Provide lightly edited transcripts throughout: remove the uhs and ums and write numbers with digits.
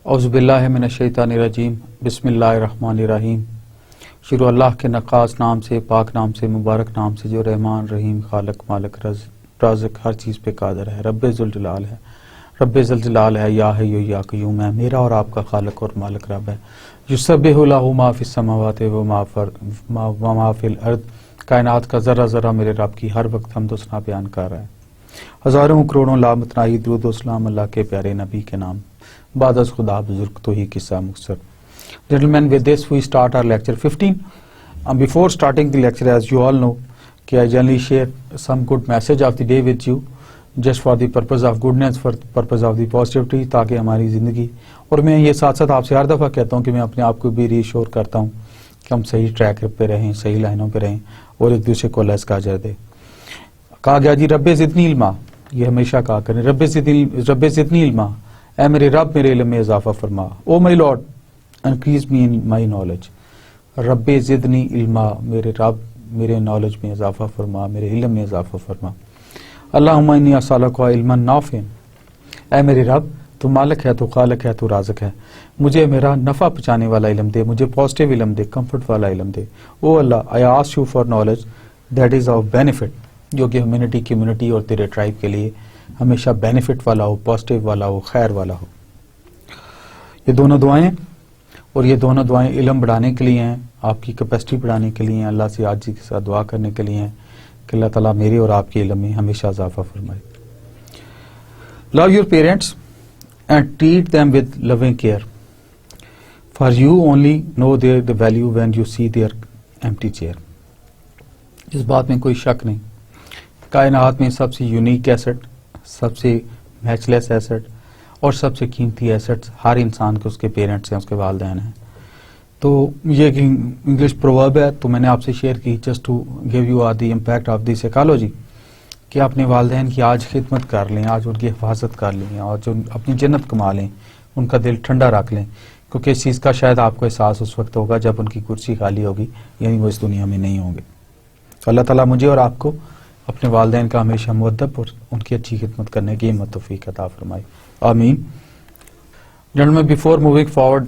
औज़ुबिल्लाहि मिनश्शैतानिर्रजीम बिस्मिल्लाहिर्रहमानिर्रहीम। शुरू अल्लाह के नक़ास नाम से, पाक नाम से, मुबारक नाम से, जो रहमान रहीम खालिक मालिक राज़िक हर चीज़ पे कादिर है। रब्बे ज़ुल जलाल है, रब्बे ज़ुल जलाल है, या हय्यु या क़य्यूम है। मेरा और आपका खालिक और मालिक रब है। युसब्बिहु लहू मा फ़िस समावाति व मा फ़िल अर्द। कायनात का ज़र्रा ज़र्रा मेरे रब की हर वक्त हम्द व सना बयान कर रहा है। हज़ारों करोड़ों लामतनाई दुरूद व सलाम अल्लाह के प्यारे नबी के नाम। बाद अज़ खुदा बुजुर्ग तो ही किस्सा मुख्तसर। Gentlemen, with this we start our lecture 15. Before starting the lecture, as you all know, I generally share some good message of the day with you, just for the purpose of goodness, for the purpose of the positivity, ताकि हमारी ज़िंदगी, और मैं ये साथ साथ आपसे हर दफ़ा कहता हूँ कि मैं अपने आप को भी रीश्योर करता हूँ कि हम सही ट्रैक पे रहें, सही लाइनों पे रहें और एक दूसरे को लेस का अजर दे। कहा गया जी रब्बे ज़िदनी इल्मा, ये हमेशा कहा करें, रब्बे ज़िदनी इल्मा, ऐ मेरे रब मेरे इल्म में इजाफा फरमा। O my lord increase me in my knowledge. रब्बे ज़िदनी इल्मा, मेरे रब मेरे नॉलेज में इजाफा फरमा, मेरे इल्म में इजाफा फरमा। अल्लाहुम्मा इन्नी अस्अलुका इल्मन नाफ़िअन, ऐ मेरे रब तू मालिक है, तू खालिक है, तू राज़िक है, मुझे मेरा नफ़ा पहुँचाने वाला इल्म दे, मुझे पॉजिटिव इल्म दे, कंफर्ट वाला इल्म दे। O Allah, I ask you for knowledge that is of benefit, जो कि ह्यूमैनिटी कम्युनिटी और तेरे ट्राइब के लिए हमेशा बेनिफिट वाला हो, पॉजिटिव वाला हो, खैर वाला हो। ये दोनों दुआएं, और ये दोनों दुआएं इल्म बढ़ाने के लिए हैं, आपकी कैपेसिटी बढ़ाने के लिए हैं, अल्लाह से आजिज़ी के साथ दुआ करने के लिए हैं कि अल्लाह ताला मेरे और आपके इल्म में हमेशा इजाफा फरमाए। Love your parents and treat them with loving care, for you only know their the value when you see their empty chair. इस बात में कोई शक नहीं, कायनात में सबसे यूनिक एसेट, सबसे मैचलेस एसेट और सबसे कीमती एसेट्स हर इंसान के उसके पेरेंट्स हैं, उसके वालिदैन हैं। तो ये इंग्लिश प्रोवर्ब है, तो मैंने आपसे शेयर की just to give you the impact of the psychology, कि अपने वालिदैन की आज खिदमत कर लें, आज उनकी हिफाजत कर लें और जो अपनी जन्नत कमा लें, उनका दिल ठंडा रख लें, क्योंकि इस चीज़ का शायद आपको एहसास उस वक्त होगा जब उनकी कुर्सी खाली होगी, यानी वो इस दुनिया में नहीं होंगे। तो अल्लाह ताला मुझे और आपको अपने वालिदैन का हमेशा मुअद्दब और उनकी अच्छी खिदमत करने की हिम्मत तौफीक अता फरमाए, आमीन। जेंटलमैन, बिफोर मूविंग फॉरवर्ड,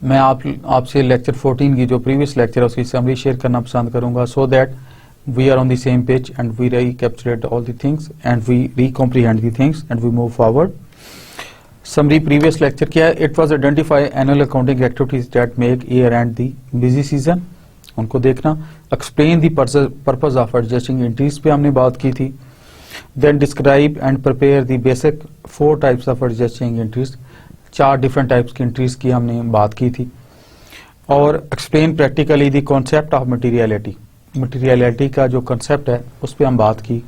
मैं आपसे लेक्चर 14 की जो प्रीवियस लेक्चर है उसकी समरी शेयर करना पसंद करूंगा, so that we are on the same page and we recapitulate all the things and we recomprehend the things and we move forward. Summary previous lecture क्या है? It was identify annual accounting activities that make year end the busy season, उनको देखना। Explain the purpose of adjusting entries पे हमने बात की थी। Then describe and prepare the basic 4 types of adjusting entries, 4 different types की entries की हमने बात की थी। और explain practically the concept of materiality, materiality का जो कॉन्सेप्ट है उस पर हम बात की,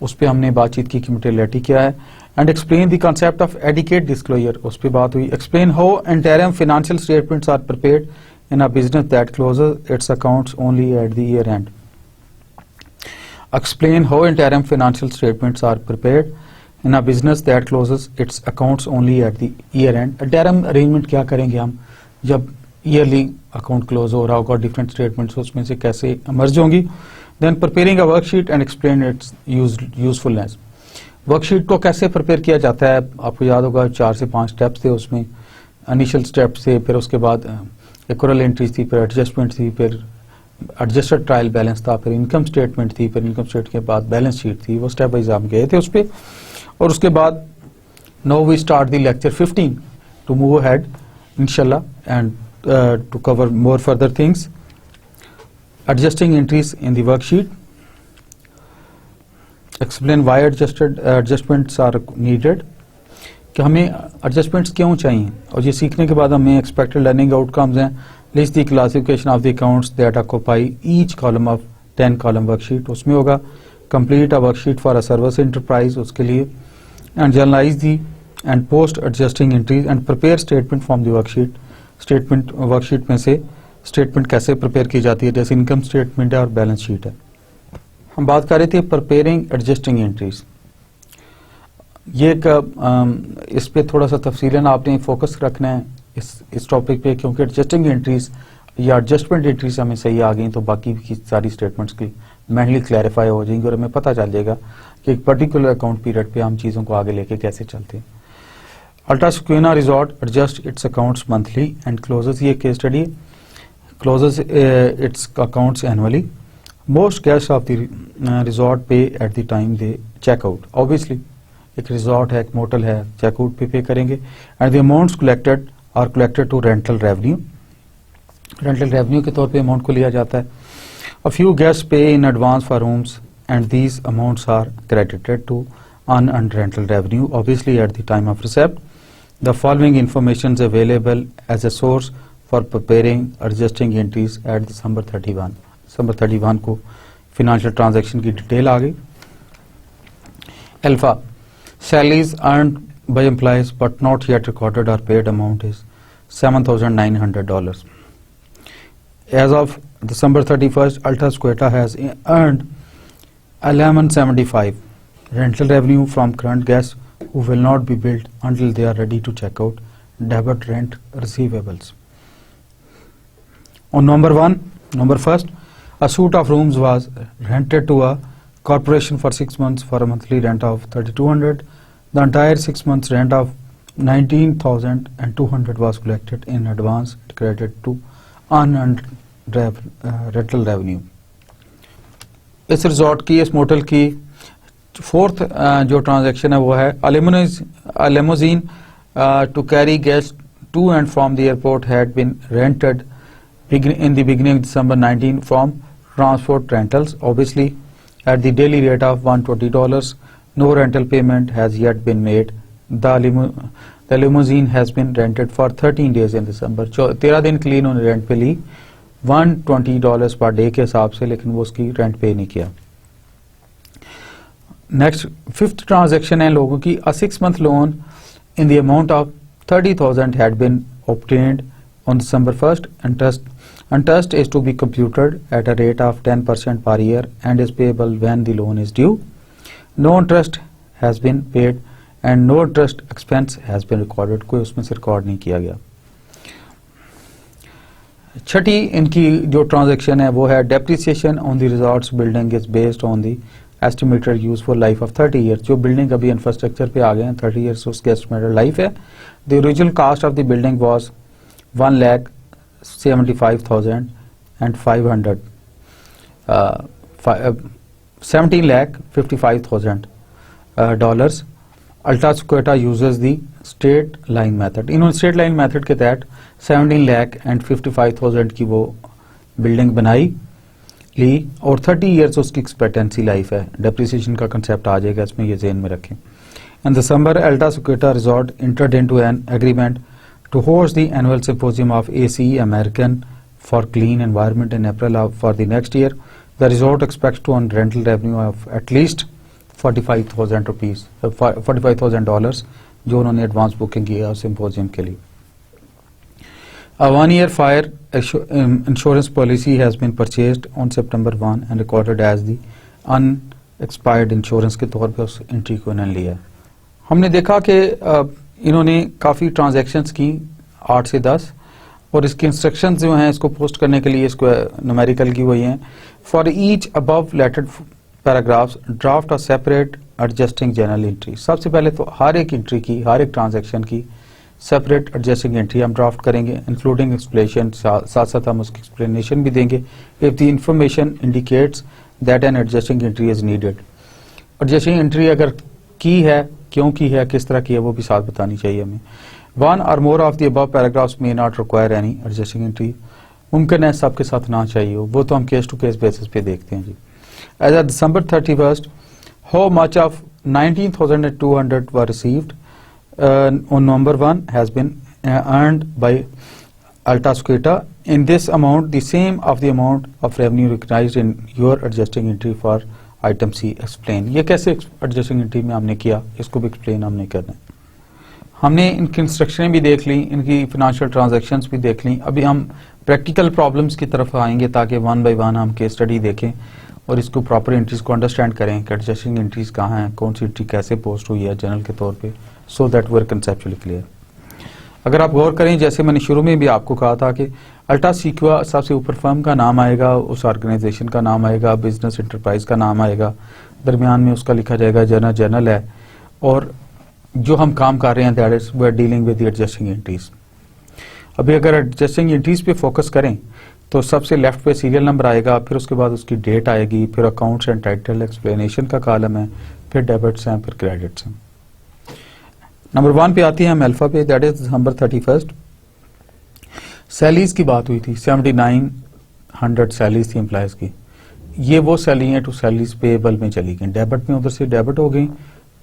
उस पर हमने बातचीत की कि मटीरियलिटी क्या है। And explain the concept of adequate disclosure, उस पर बात हुई। Explain how interim financial statements are prepared in a business that closes its accounts only at the year end. Explain how interim financial statements are prepared in a business that closes its accounts only at the year end. Interim arrangement क्या करेंगे हम जब yearly account close हो रहा होगा, different statements उसमें से कैसे emerge होंगी। Then preparing a worksheet and explain its usefulness. Worksheet को कैसे प्रिपेयर किया जाता है? आपको याद होगा 4 से 5 स्टेप्स थे उसमें। इनिशियल स्टेप्स थे, फिर उसके बाद एक्यूरल एंट्रीज थी, फिर एडजस्टमेंट थी, फिर एडजस्टेड ट्रायल बैलेंस था, फिर इनकम स्टेटमेंट थी, फिर इनकम स्टेटमेंट के बाद बैलेंस शीट थी। वो स्टेप वाइज हम गए थे उस पर। और उसके बाद now we start the lecture 15 to move ahead इंशाल्लाह and to cover more further things. Adjusting entries in the worksheet, explain why adjustments are needed, कि हमें एडजस्टमेंट्स क्यों चाहिए। और ये सीखने के बाद हमें एक्सपेक्टेड लर्निंग आउटकम्स हैं। List the classification of the accounts that occupy each column of 10 column worksheet, उसमें होगा complete a worksheet for a service enterprise, उसके लिए। And generalized the and post adjusting entries and prepare statement from the worksheet, statement worksheet में से statement कैसे prepare की जाती है, जैसे इनकम स्टेटमेंट है और बैलेंस शीट है। हम बात कर रहे थे प्रिपेयरिंग एडजस्टिंग एंट्रीज। ये एक इस पे थोड़ा सा तफसीलन आपने फोकस रखना है इस टॉपिक पे, क्योंकि एडजस्टिंग एंट्रीज या एडजस्टमेंट एंट्रीज हमें सही आ गई तो बाकी की सारी स्टेटमेंट्स की मेनली क्लैरिफाई हो जाएंगी और हमें पता चल जाएगा कि एक पर्टिकुलर अकाउंट पीरियड पे हम चीज़ों को आगे लेके कैसे चलते हैं। Ultra Sequina resort adjust its accounts monthly and closes, ये case study, closes its accounts annually. Most guest of the resort पे at the time they check out. Obviously एक रिजॉर्ट है, एक मोटल है, चेकआउट पे करेंगे। And the amounts collected are collected to rental revenue, rental revenue के तौर पे अमाउंट को लिया जाता है। अ few guest pay in advance for rooms and these amounts are credited to unearned rental revenue, obviously at the time of receipt. The following information is available as a source for preparing adjusting entries at December 31. December 31 को financial transaction की detail आ गई। Alpha, salaries earned by employees but not yet recorded or paid amount is $7,900. As of December 31st, Alta Sequita has earned $1175 rental revenue from current guests who will not be billed until they are ready to check out debit rent receivables. On number 1st, a suite of rooms was rented to a corporation for 6 months for a monthly rent of $3,200. The entire 6 months rent of $19,200 was collected in advance and credited to unearned rental revenue. इस resort की, इस motel की fourth जो transaction है वो है limousine to carry guest to and from the airport had been rented in the beginning of December 19 from transport rentals, obviously at the daily rate of $120. No rental payment has yet been made. The limousine has been rented for 13 days in December. 13 दिन के लिए इन्होंने rent पे ली $120 per day के हिसाब से, लेकिन वो उसकी रेंट पे नहीं किया। नेक्स्ट फिफ्थ ट्रांजैक्शन है लोगों की, a 6-month loan in the amount of 30,000 had been obtained on December 1st. Interest is to be computed at a rate of 10% per year and is payable when the loan is due. No interest has been paid and no interest expense has been recorded. कोई उसमें से record नहीं किया गया। छठी इनकी जो transaction है वो है depreciation on the resorts building is based on the estimated useful life of 30 years. जो बिल्डिंग अभी इंफ्रास्ट्रक्चर पे आ गए हैं 30 ईयर्स उसकी एस्टिमेटेड लाइफ है। The original cost of the building was 1,75,500 $17,55,000. Alta Sequita uses the straight line method. इन्होंने straight line method के तहत 17,55,000 की वो बिल्डिंग बनाई ली और 30 ईयर्स उसकी एक्सपेक्टेंसी लाइफ है। डेप्रिसिएशन का कंसेप्ट आ जाएगा इसमें, ये ज़हन में रखें। In December, Alta Sequita Resort entered into an agreement to host the annual symposium of ACE American for Clean Environment in April for the next year. The resort expects to earn rental revenue of at least $45,000 जो उन्होंने advance booking किया symposium के लिए। A 1-year fire insurance policy has been purchased on September 1 and recorded as the unexpired insurance के तौर पे उस entry को इन्होंने लिया। हमने देखा कि इन्होंने काफ़ी ट्रांजैक्शंस की 8 से 10 और इसकी इंस्ट्रक्शंस जो हैं इसको पोस्ट करने के लिए इसको न्यूमेरिकल की हुई हैं। For each above lettered paragraphs draft a separate adjusting journal entry. सबसे पहले तो हर एक एंट्री की, हर एक ट्रांजैक्शन की सेपरेट एडजस्टिंग एंट्री हम ड्राफ्ट करेंगे इंक्लूडिंग एक्सप्लेनेशन, साथ साथ हम उसकी एक्सप्लेनेशन भी देंगे। If the information indicates that an adjusting entry is needed. Adjusting entry अगर की है, क्यों की है, किस तरह की है, वो भी साथ बतानी चाहिए हमें। वन और more of the above paragraphs may not require any adjusting entry. मुमकिन है सबके साथ ना चाहिए हो, वो तो हम केस टू केस बेसिस पे देखते हैं जी। As of December 31st, how much of 19,200 were received on number 1 has been earned by Alta Sequita. In this amount, the same of the amount of revenue recognized in your adjusting entry for item C. Explain. ये कैसे adjusting entry में हमने किया, इसको भी explain हमने करना है। हमने इनकी इंस्ट्रक्शनें भी देख ली, इनकी फाइनेंशियल ट्रांजैक्शंस भी देख ली। अभी हम प्रैक्टिकल प्रॉब्लम्स की तरफ आएंगे ताकि वन बाय वन हम केस स्टडी देखें और इसको प्रॉपर एंट्रीज को अंडरस्टैंड करें कि एडजस्टिंग एंट्रीज कहाँ हैं, कौन सी एंट्री कैसे पोस्ट हुई है जनरल के तौर पे, so that we are conceptually clear. अगर आप गौर करें, जैसे मैंने शुरू में भी आपको कहा था कि अल्टा सीक्वा सबसे ऊपर फर्म का नाम आएगा, उस ऑर्गेनाइजेशन का नाम आएगा, बिजनेस एंटरप्राइज का नाम आएगा, दरमियान में उसका लिखा जाएगा जर्नल है, और जो हम काम कर रहे हैं that is we are dealing with adjusting entries. अभी अगर एडजस्टिंग एंट्रीज पे फोकस करें तो सबसे लेफ्ट पे सीरियल नंबर आएगा, फिर उसके बाद उसकी डेट आएगी, फिर अकाउंट्स एंड टाइटल एक्सप्लेनेशन का कॉलम है, फिर डेबिट्स हैं, फिर क्रेडिट्स हैं। नंबर 1 पे आती है हम अल्फा पे, दैट इज दिसंबर 31। सैलरीज की बात हुई थी, 7900 सैलरीज थी एम्प्लॉयज की। ये वो सैलरी है टू सैलरीज पेएबल में चली गई, डेबिट में उधर से डेबिट हो गई,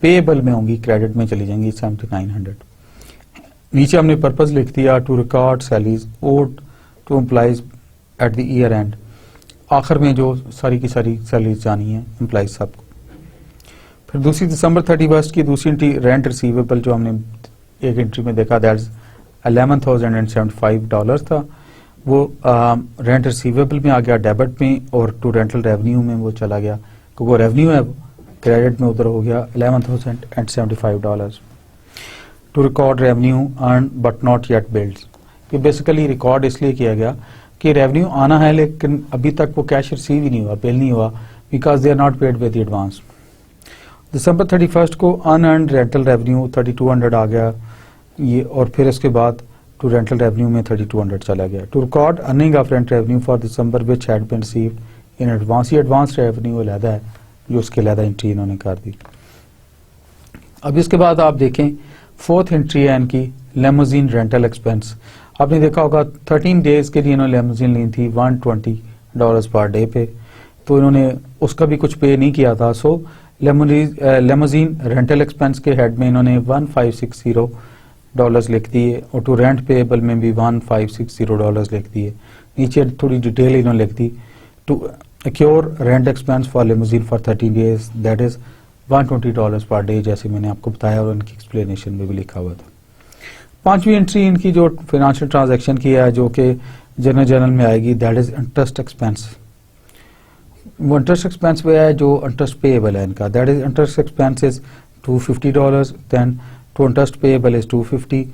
पेएबल में होंगी, क्रेडिट में चली जाएंगी 7900। नीचे हमने पर्पस लिख दिया to record salaries owed to employees at the year end, आखिर में जो सारी की सारी सैलरीज जानी है एम्प्लॉयज सबको। फिर दूसरी दिसंबर 31 की दूसरी एंट्री रेंट रिसीवेबल जो हमने एक एंट्री में देखा दैट $11,075 था, वो रेंट रिसीवेबल में आ गया डेबिट में, और टू रेंटल रेवेन्यू में वो चला गया, क्योंकि वो रेवेन्यू है क्रेडिट में उधर हो गया $11,075। To record revenue earn but not yet billed, ये बेसिकली रिकॉर्ड इसलिए किया गया कि रेवेन्यू आना है लेकिन अभी तक वो कैश रिसीव ही नहीं हुआ, बिल नहीं हुआ, because they are not paid with advance. दिसंबर 31 को अनअर्न रेंटल रेवेन्यू 3200 आ गया ये, और फिर इसके बाद टू रेंटल रेवेन्यू में 3200 चला गया। To record earning of rent revenue for December which had been received in advance, ये एडवांस रेवेन्यू अलहदा है जो उसके अलहदा एंट्री इन्होंने कर दी। अब इसके बाद आप देखें फोर्थ एंट्री है इनकी लेमोजीन रेंटल एक्सपेंस। आपने देखा होगा 13 डेज के लिए इन्होंने लेमोजीन ली थी $120 पर डे पे, तो इन्होंने उसका भी कुछ पे नहीं किया था, सो लेमोजीन रेंटल एक्सपेंस के हेड में इन्होंने $1560 लिख दिए, और टू रेंट पेएबल में भी $1560 लिख दिए। नीचे थोड़ी डिटेल इन्होंने लिख दी, to accrue rent expense for limousine for 13 days that is $120 per day, जैसे मैंने आपको बताया और उनकी एक्सप्लेनेशन में भी लिखा हुआ था। पांचवी एंट्री इनकी जो फाइनेंशियल ट्रांजैक्शन की है जो कि जनरल में आएगी दैट इज इंटरेस्ट एक्सपेंस। वो इंटरेस्ट एक्सपेंस पे है जो इंटरेस्ट पेएबल है इनका, that is interest expense is $250, then to interest payable is $250,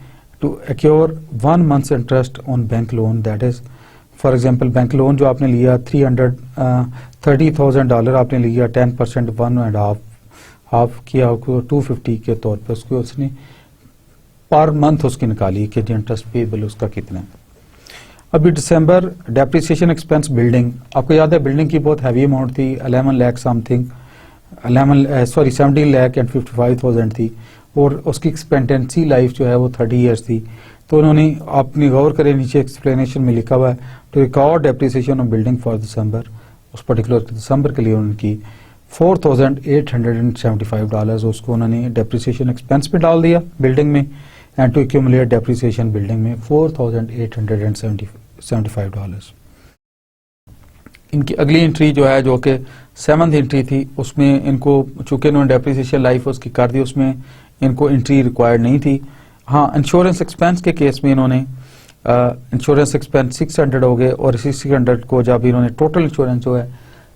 to accrue 1 month's interest on bank loan, that is for example bank loan जो आपने लिया $30,000 आपने लिया, 10% 1.5 हाफ किया 250 के तौर पर उसको उसने पर मंथ उसकी निकाली कि इंटरेस्ट पेएबल उसका कितना है। अभी दिसंबर डेप्रिसिएशन एक्सपेंस बिल्डिंग, आपको याद है बिल्डिंग की बहुत हैवी अमाउंट थी, 11 लाख समथिंग 17 लाख एंड 55,000 थी, और उसकी एक्सपेक्टेंसी लाइफ जो है वो 30 ईयर्स थी। तो उन्होंने आपने गौर करें नीचे एक्सप्लेनेशन में लिखा हुआ है to record depreciation of building for December, उस पर्टिकुलर दिसंबर के लिए उनकी $4,875 उसको उन्होंने डेप्रिसिएशन एक्सपेंस पे डाल दिया बिल्डिंग में, and to accumulate depreciation building में $4,875। इनकी अगली एंट्री जो है जो कि 7th एंट्री थी, उसमें इनको चूंकि इन्होंने डेप्रिसिएशन लाइफ उसकी कर दी, उसमें इनको एंट्री रिक्वायर्ड नहीं थी। हाँ, इंश्योरेंस एक्सपेंस के केस में इन्होंने इंश्योरेंस एक्सपेंस 600 हो गए, और 600 को जब इन्होंने टोटल इंश्योरेंस जो है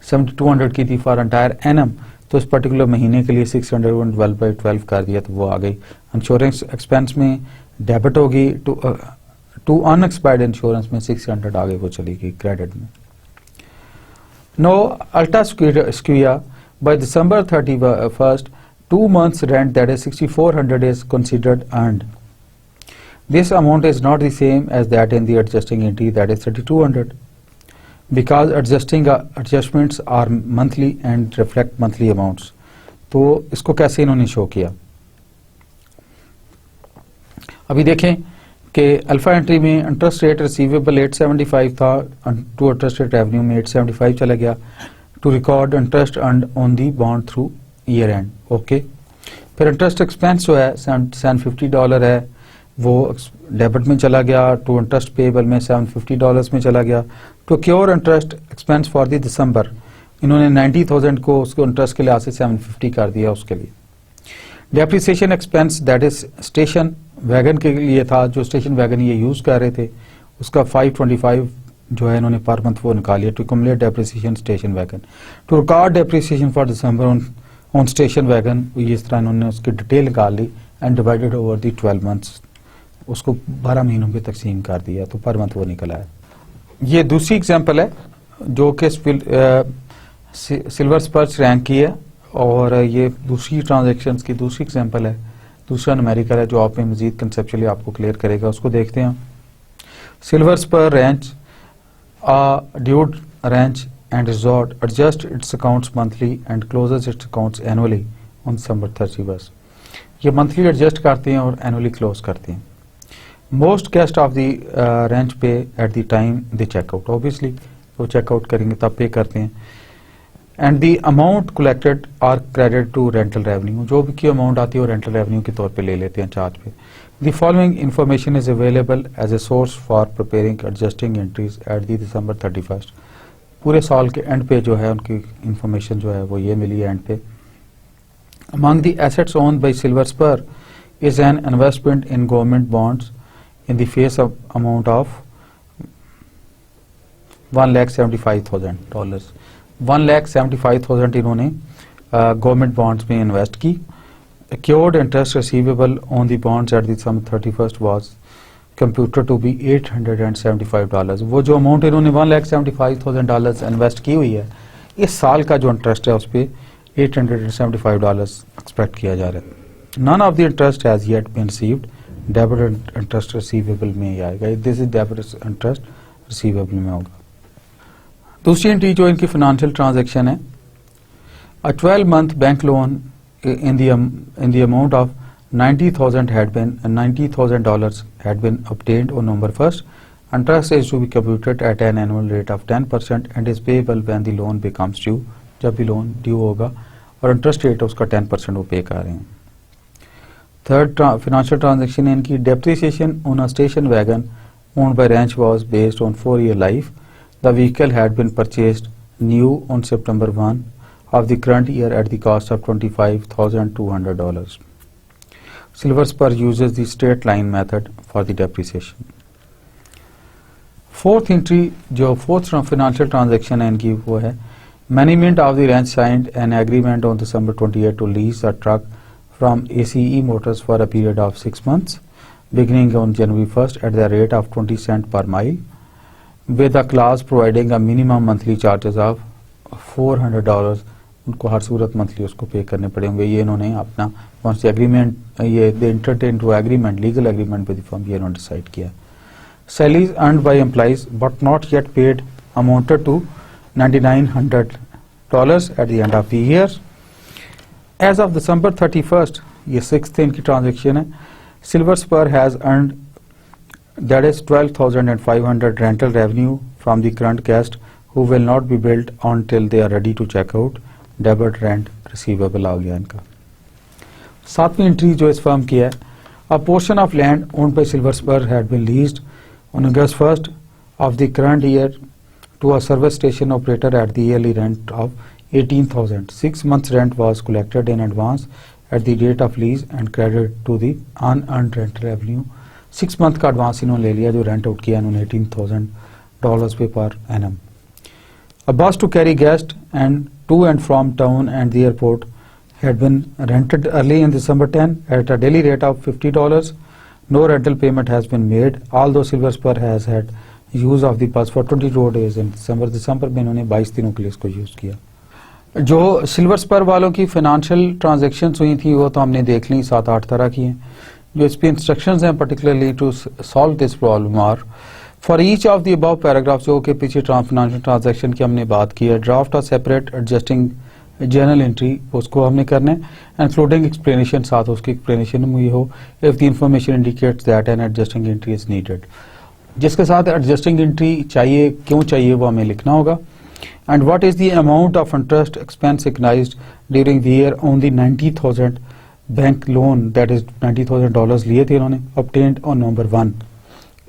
7200 की थी फॉर एंटायर एनम, तो इस पर्टिकुलर महीने के लिए 612/12 कर दिया, तो वो आ गई। इंश्योरेंस एक्सपेंस में डेबिट होगी, टू अनएक्सपायर्ड इंश्योरेंस में 600 आगे वो चली गई क्रेडिट में। No Alta Squia by December 31st 2 months rent that is 6400 is considered earned. This amount is not the same as that in the adjusting entry that is 3200 because adjustments are monthly and reflect monthly amounts. तो इसको कैसे इन्होंने show किया, अभी देखें कि alpha entry में interest rate receivable 875 था, टू इंटरेस्ट रेट रेवेन्यू में 875 चला गया, to record interest earned on the bond through year end, okay. फिर इंटरेस्ट एक्सपेंस जो है $750 है वो डेबिट में चला गया, टू इंटरेस्ट पेएबल में $750 में चला गया, to accrue interest expense for the December इन्होंने 90,000 को उसको इंटरेस्ट के लिहाज से 750 कर दिया उसके लिए। Depreciation expense that is station wagon के लिए था, जो स्टेशन वैगन ये यूज कर रहे थे, उसका 525 जो है इन्होंने पर मंथ वो निकाल लिया to accumulate depreciation station wagon to record depreciation for December on station wagon. इस तरह इन्होंने उसकी डिटेल निकाल ली and divided over the 12 months, उसको 12 महीनों में तकसीम कर दिया तो पर मंथ वो निकला है। ये दूसरी एग्जांपल है जो कि सिल्वर स्पर्च रैंक की है और ये दूसरी ट्रांजैक्शंस की दूसरी एग्जांपल है, दूसरा न्यूमेरिकल है जो आप में मजीद कंसेप्चुअली आपको क्लियर करेगा। उसको देखते हैं। Silver Spur Ranch dude ranch and resort adjust its accounts monthly and closes its accounts annually on December 31st. ये monthly adjust करते हैं और annually close करते हैं। Most guests of the ranch pay at the time they check out. Obviously वो check out करेंगे तब pay करते हैं। And the amount collected are credited to rental revenue. जो भी की amount आती है वो rental revenue के तौर पे ले लेते हैं चार्ज पे। The following information is available as a source for preparing adjusting entries at the December 31st. पूरे साल के एंड पे जो है उनकी इंफॉर्मेशन जो है वो ये मिली है and pay. Among the assets owned by Silver Spur is an investment in government bonds in the face of amount of $1,75,000। $1,75,000 इन्होंने गवर्नमेंट बॉन्ड्स में इन्वेस्ट की। Accrued interest receivable on the bonds at December 31st was computed to be $875। वो जो amount इन्होंने $1,75,000 invest की हुई है इस साल का जो इंटरेस्ट है उस पर $875 एक्सपेक्ट किया जा रहा है। None of the interest has yet been received। Debit interest receivable में ही आएगा, this is debit interest receivable में होगा। दूसरी एंट्री जो इनकी फाइनेंशियल ट्रांजैक्शन है, a 12-month bank loan in the amount of $90,000 had been obtained on November 1st. Interest is to be computed at an annual rate of 10% and is payable when the loan becomes due। जब भी loan due होगा और interest rate उसका 10% वो पे कर रहे हैं। थर्ड फाइनेंशियल ट्रांजैक्शन है इनकी, depreciation on a station wagon owned by ranch was based on 4-year life। The vehicle had been purchased new on September 1 of the current year at the cost of $25,200। Silver Spur uses the straight line method for the depreciation। Fourth entry जो fourth financial transaction है इनकी वो है, management of the ranch signed an agreement on December 28 to lease a truck from ACE Motors for a period of 6 months beginning on January 1st at the rate of 20 cents per mile with a clause providing a minimum monthly charges of $400। उनको हर सूरत monthly उसको पे करने पड़ेंगे। ये इन्होंने अपना कौन सी एग्रीमेंट, ये they entered into agreement, legal agreement with the firm, ये इन्होंने डिसाइड किया। Salaries earned by employees but not yet paid amounted to $9,900 at the end of the year. As of December 31st, ये 6th इनकी transaction है, Silver Spur has earned that is 12,500 rental revenue from the current guest who will not be billed until they are ready to check out। Debit rent receivable आ गया इनका। सातवीं entry जो इस firm की है, a portion of land owned by Silver Spur had been leased on August 1st of the current year to a service station operator at the yearly rent of $18,000। 6 months rent was collected in advance at the date of lease and credited to the unearned rent revenue। 6 month का advance इन्होंने ले लिया जो rent out किया इन्होंने $18,000 पे per annum. A bus to carry guests and to and from town and the airport had been rented early in December 10 at a daily rate of $50। No rental payment has been made although Silver Spur has had use of the bus for 22 days in December। दिसंबर में इन्होंने 22 दिनों के लिए इसको use किया। जो silver spur वालों की फाइनेंशियल ट्रांजैक्शंस हुई थी वो तो हमने देख ली, 7-8 तरह की हैं। जो इस पे इंस्ट्रक्शंस हैं particularly to solve this problem are for each of the above paragraph जो कि पीछे फाइनेंशियल ट्रांजैक्शन की हमने बात की है, ड्राफ्ट और सेपरेट एडजस्टिंग जर्नल एंट्री उसको हमने करना है इंक्लूडिंग एक्सप्लेनेशन, साथ उसकी एक्सप्लेनेशन में हो if the information indicates that an adjusting entry is needed. जिसके साथ एडजस्टिंग एंट्री चाहिए, क्यों चाहिए, वो हमें लिखना होगा। And what is the amount of interest expense recognized during the year on the 90,000 bank loan that is $90,000 लिए थे इन्होंने ऑब्टेन्ड ऑन November 1।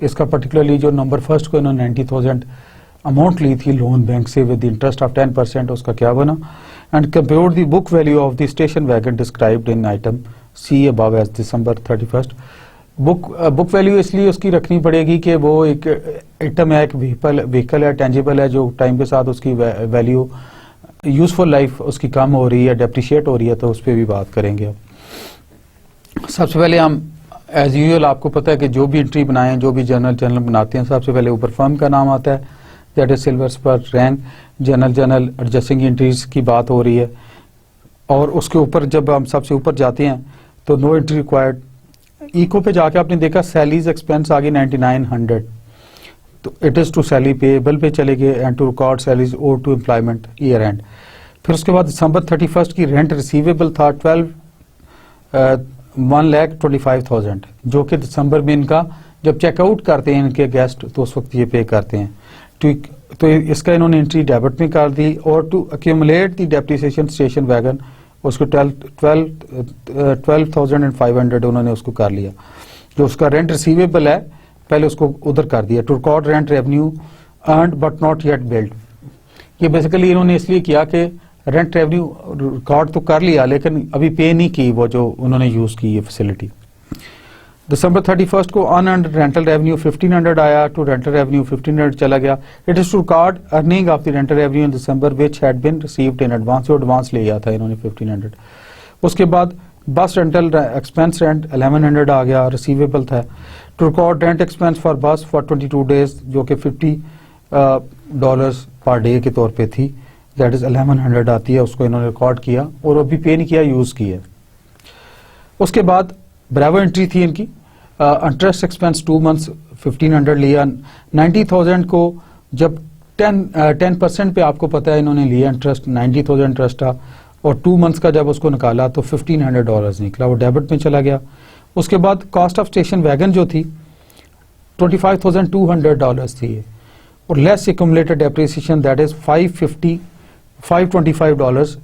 इसका पर्टिकुलरली जो November 1st को इन्होंने 90,000 अमाउंट ली थी लोन बैंक से विद इंटरेस्ट ऑफ 10%, उसका क्या बना। And compute the book value of the station wagon described in item C above as December 31st। Book value इसलिए उसकी रखनी पड़ेगी कि वो एक आइटम है, एक व्हीकल है, टेंजिबल है, जो टाइम के साथ उसकी वैल्यू यूजफुल लाइफ उसकी कम हो रही है, डेप्रिशिएट हो रही है, तो उस पर भी बात करेंगे। अब सबसे पहले हम एज यूजुअल आपको पता है कि जो भी एंट्री बनाएं, जो भी जर्नल बनाते हैं, सबसे पहले ऊपर फर्म का नाम आता है, that is Silver Spur Ranch, journal adjusting entries की बात हो रही है। और उसके ऊपर जब हम सबसे ऊपर जाते हैं तो नो एंट्री रिक्वायर्ड। इको पे जाके आपने देखा सैलरीज एक्सपेंस आ गई 9900, तो it is to salary payable पे चले गए and to record salaries owed to employment year end. फिर उसके बाद दिसंबर 31 की रेंट रिसीवेबल था 1,25,000, जो कि दिसंबर में इनका जब चेकआउट करते हैं इनके गेस्ट तो उस वक्त ये पे करते हैं। तो इसका इन्होंने एंट्री डेबिट में कर दी। और to accumulate the depreciation station wagon उसको 12,500 उन्होंने उसको कर लिया। जो उसका रेंट रिसीवेबल है पहले उसको उधर कर दिया। To record rent revenue earned but not yet billed. ये बेसिकली इन्होंने इसलिए किया कि रेंट रेवेन्यू रिकॉर्ड तो कर लिया लेकिन अभी पे नहीं की वो जो उन्होंने यूज की ये फैसिलिटी। दिसंबर 31 को अनअर्न्ड रेंटल रेवेन्यू 1500 आया, टू रेंटल रेवेन्यू 1500 चला गया। It is to record earning of the rental revenue in December which had been received in advance. जो एडवांस ले लिया था इन्होंने 1500। उसके बाद बस रेंटल एक्सपेंस रेंट 1100 आ गया, रिसीवेबल था। To record rent expense for bus for 22 days जो कि $50 पर डे के तौर पे थी, दैट इज 1100 आती है, उसको इन्होंने रिकॉर्ड किया और अभी पे नहीं किया, यूज किया। उसके बाद ब्रावो एंट्री थी इनकी, इंटरेस्ट एक्सपेंस 2 मंथ्स 1500 लिया। 90,000 को जब 10% पे आपको पता है इन्होंने लिया इंटरेस्ट, 90,000 इंटरेस्ट था और 2 मंथ्स का जब उसको निकाला तो $1,500 निकला, वो डेबिट में चला गया। उसके बाद कॉस्ट ऑफ स्टेशन वैगन जो थी $25,200 थी और less accumulated depreciation that is $525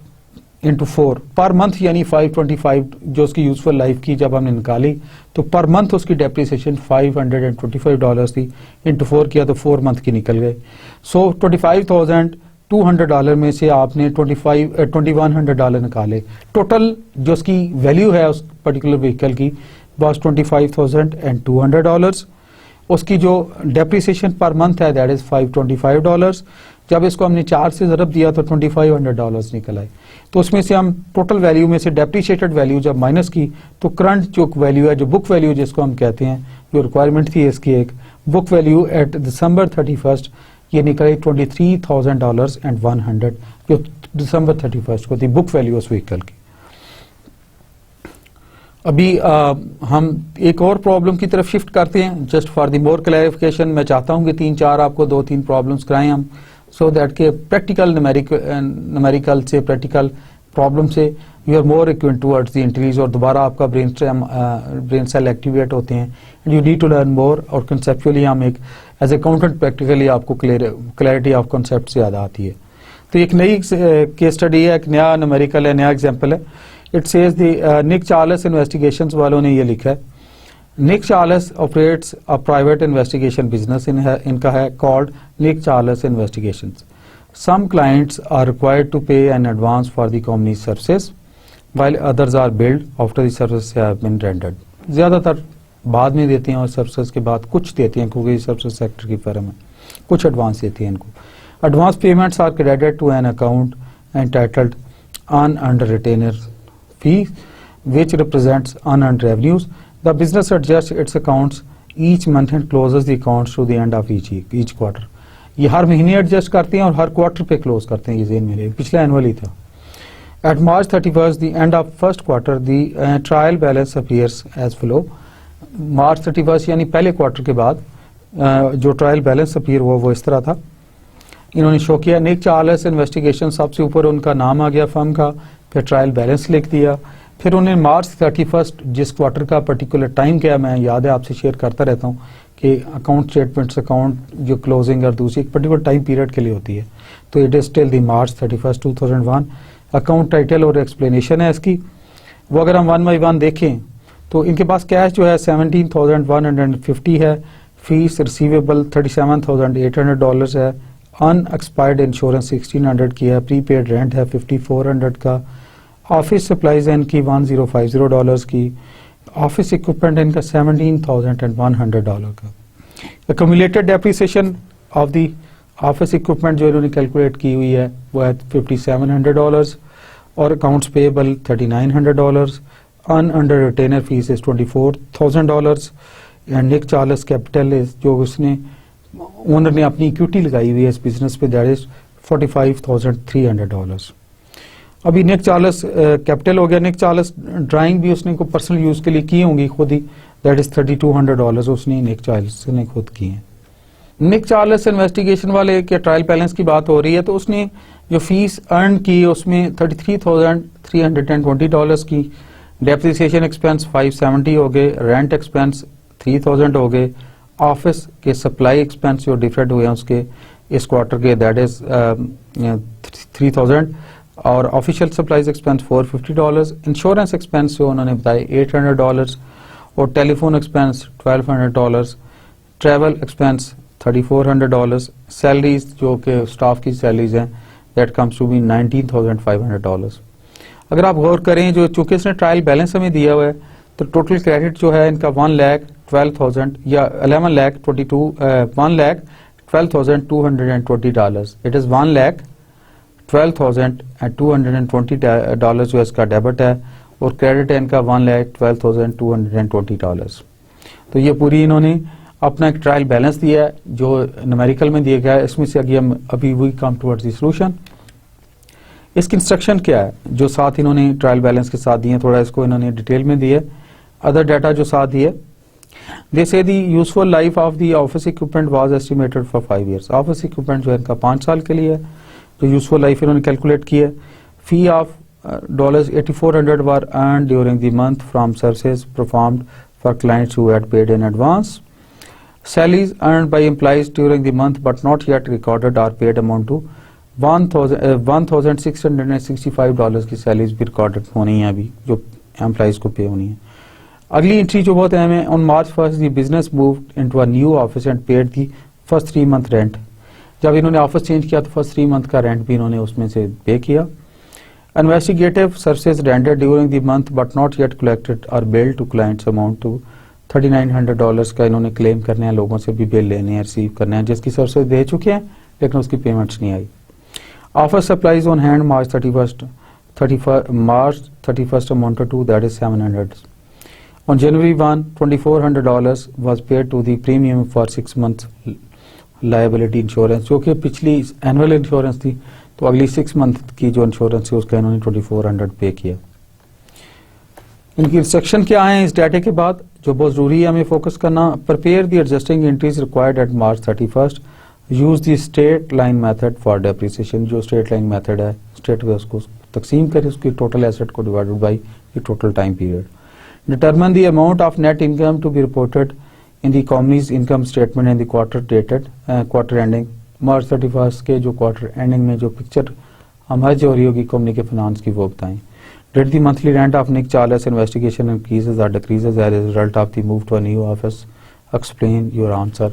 into 4 per month, यानी 525 जो उसकी यूजफुल लाइफ की जब हमने निकाली तो पर मंथ उसकी डेप्रिसिएशन $525 थी, इंटू 4 किया तो 4 मंथ की निकल गए। सो $25,200 में से आपने $2,100 निकाले। टोटल जो उसकी वैल्यू है उस पर्टिकुलर व्हीकल की बस $25,200। उसकी जो डेप्रिसिएशन पर मंथ है दैट इज $525। जब इसको हमने 4 से ज़रब दिया तो $2,500 निकल आए। तो उसमें से हम टोटल वैल्यू में से डेप्रिशिएटेड वैल्यू जब माइनस की तो करंट जो वैल्यू है, जो बुक वैल्यू जिसको हम कहते हैं, जो रिक्वायरमेंट थी इसकी एक बुक वैल्यू एट दिसंबर 31 ये निकली $23,100 जो दिसंबर 31 को थी बुक वैल्यू उस व्हीकल की। अभी हम एक और प्रॉब्लम की तरफ शिफ्ट करते हैं। Just for the more clarification मैं चाहता हूं कि 3-4 आपको 2-3 प्रॉब्लम्स कराएं हम, सो दैट के प्रैक्टिकल न्यूमेरिकल से प्रैक्टिकल प्रॉब्लम से you are more equip towards the entries और दोबारा आपका ब्रेन सेल एक्टिवेट होते हैं and you need to learn more. और कंसेप्चुअली हम एक एज अकाउंटेंट प्रैक्टिकली आपको क्लैरिटी ऑफ कॉन्सेप्ट से ज़्यादा आती है। तो एक नई केस स्टडी है, एक नया न्यूमेरिकल है, नया एग्जाम्पल है। It says the Nick Charles investigations वालों ने ये लिखा है, Nick Charles operates a private investigation business इनका है called Nick Charles investigations. Some clients are required to pay an advance for the company services while others are billed after the services have been rendered. ज्यादातर बाद में देते हैं और services के बाद कुछ देते हैं क्योंकि सर्विसेज सेक्टर की फर्म है, कुछ एडवांस देती है इनको। Advance payments are credited to an account entitled unearned retainer fee which represents unearned revenues. The business adjusts its accounts each month and closes the accounts to the end of each quarter. ये हर महीने adjust करते हैं और हर quarter पे close करते हैं, ये ज़हन में रहे, पिछला एनुअल ही था। At March 31, the end of first quarter, the trial balance appears as follow. March 31 यानी पहले क्वार्टर के बाद जो ट्रायल बैलेंस अपीयर हुआ वो इस तरह था। इन्होंने शो किया निक चार्ल्स इन्वेस्टिगेशन, सबसे ऊपर उनका नाम आ गया फर्म का, फिर ट्रायल बैलेंस लिख दिया। फिर उन्हें मार्च 31 जिस क्वार्टर का पर्टिकुलर टाइम क्या मैं याद है आपसे शेयर करता रहता हूँ कि अकाउंट स्टेटमेंट्स अकाउंट जो क्लोजिंग और दूसरी एक पर्टिकुलर टाइम पीरियड के लिए होती है, तो it is till the March 31, 2001। Account title और एक्सप्लेनेशन है इसकी, वो अगर हम 1 by 1 देखें तो इनके पास कैश जो है 17,150 है, फीस रिसीवेबल $37,800 है, अनएक्सपायर्ड इंश्योरेंस 1600 की है, प्रीपेड रेंट है 5400 का, ऑफिस सप्लाईज है इनकी $1050 की, ऑफिस इक्विपमेंट इनका $17,100 का। Accumulated depreciation of the office equipment जो इन्होंने कैलकुलेट की हुई है वो है $5,700 और अकाउंट्स पेबल $3,900, अन अंडर retainer fees is $24,000 and Nick Charles capital is जो उसने ओनर ने अपनी इक्विटी लगाई हुई है इस बिजनेस पे दैट इज $45,300। अभी निक चार्ल्स कैपिटल हो गया। निक चार्ल्स ड्राइंग भी उसने को पर्सनल यूज के लिए की होंगी खुद ही, दैट इज $3,200 उसने निक चार्ल्स ने खुद की है। निक चार्ल्स इन्वेस्टिगेशन वाले के ट्रायल बैलेंस की बात हो रही है तो उसने जो फीस अर्न की उसमें $33,320 की, डेप्रिसिएशन एक्सपेंस 570 हो गए, रेंट एक्सपेंस 3,000 हो गए, ऑफिस के सप्लाई एक्सपेंस जो डिफरेंट हुए हैं उसके इस क्वार्टर के दैट इज 3,000 और official supplies expense $450, insurance expense जो उन्होंने बताए $800 और telephone expense $1,200, travel expense $3,400, salaries जो कि स्टाफ की सैलरीज हैं दैट कम्स टू बी $19,500। अगर आप गौर करें जो चूंकि इसने ट्रायल बैलेंस हमें दिया हुआ है तो टोटल क्रेडिट जो है इनका 1,12,000 या 1,12,220 इट इज $1,12,220 जो इसका डेबिट है और क्रेडिट है इनका $1,12,220। तो ये पूरी इन्होंने अपना एक ट्रायल बैलेंस दिया है जो न्यूमेरिकल में दिया गया है। इसमें से अभी we come towards the solution. इसकी इंस्ट्रक्शन क्या है जो साथ इन्होंने ट्रायल बैलेंस के साथ दिए, थोड़ा इसको इन्होंने डिटेल में दिए। अदर डाटा जो साथ दिए, they say the useful life of the office equipment was estimated for 5 years। Office equipment जो है इनका 5 साल के लिए है जो यूजफुल लाइफ इन्होंने कैलकुलेट की है। Fee of $8,400 were earn during the month from services performed for clients who had paid in advance. Salaries earned by employees during the month but not yet recorded or paid amount to $1,665 की salaries भी recorded होनी है अभी जो employees को पे होनी है। अगली एंट्री जो बहुत अहम है, on March 1st the business moved into a new office and paid the first 3 month rent. जब इन्होंने ऑफिस चेंज किया तो फर्स्ट 3 month का रेंट भी इन्होंने उसमें से पे किया। Investigative services rendered during the month but not yet collected और billed to clients amount to $3,900 का इन्होंने क्लेम करने हैं, लोगों से भी बिल लेने हैं, रिसीव करने हैं जिसकी सर्विसेज दे चुके हैं लेकिन उसकी पेमेंट्स नहीं आई। Office supplies on hand March 31st amounted to that is $700। On January 1 $2,400 was paid to the premium for 6 months liability insurance जो कि पिछली एनुअल इंश्योरेंस थी तो अगली 6 month की जो इंश्योरेंस है उसका इन्होंने $2,400 पे किया। इनकी इंस्ट्रक्शन क्या है इस डाटे के बाद जो बहुत जरूरी है हमें फोकस करना। Prepare the adjusting entries required at March 31st। Use the straight line method for depreciation. जो स्ट्रेट लाइन मेथड है स्ट्रेट वे उसको तकसीम करें उसकी टोटल एसेट को divided by the total time period. Determine the amount of net income to be reported in the company's income statement in the quarter dated quarter ending March 31st के जो quarter ending में जो picture हमारी हो रही होगी company के finance की वो बताएं। Did the monthly rent of Nick Charles investigation increases or decreases as a result of the move to a new office? Explain your answer।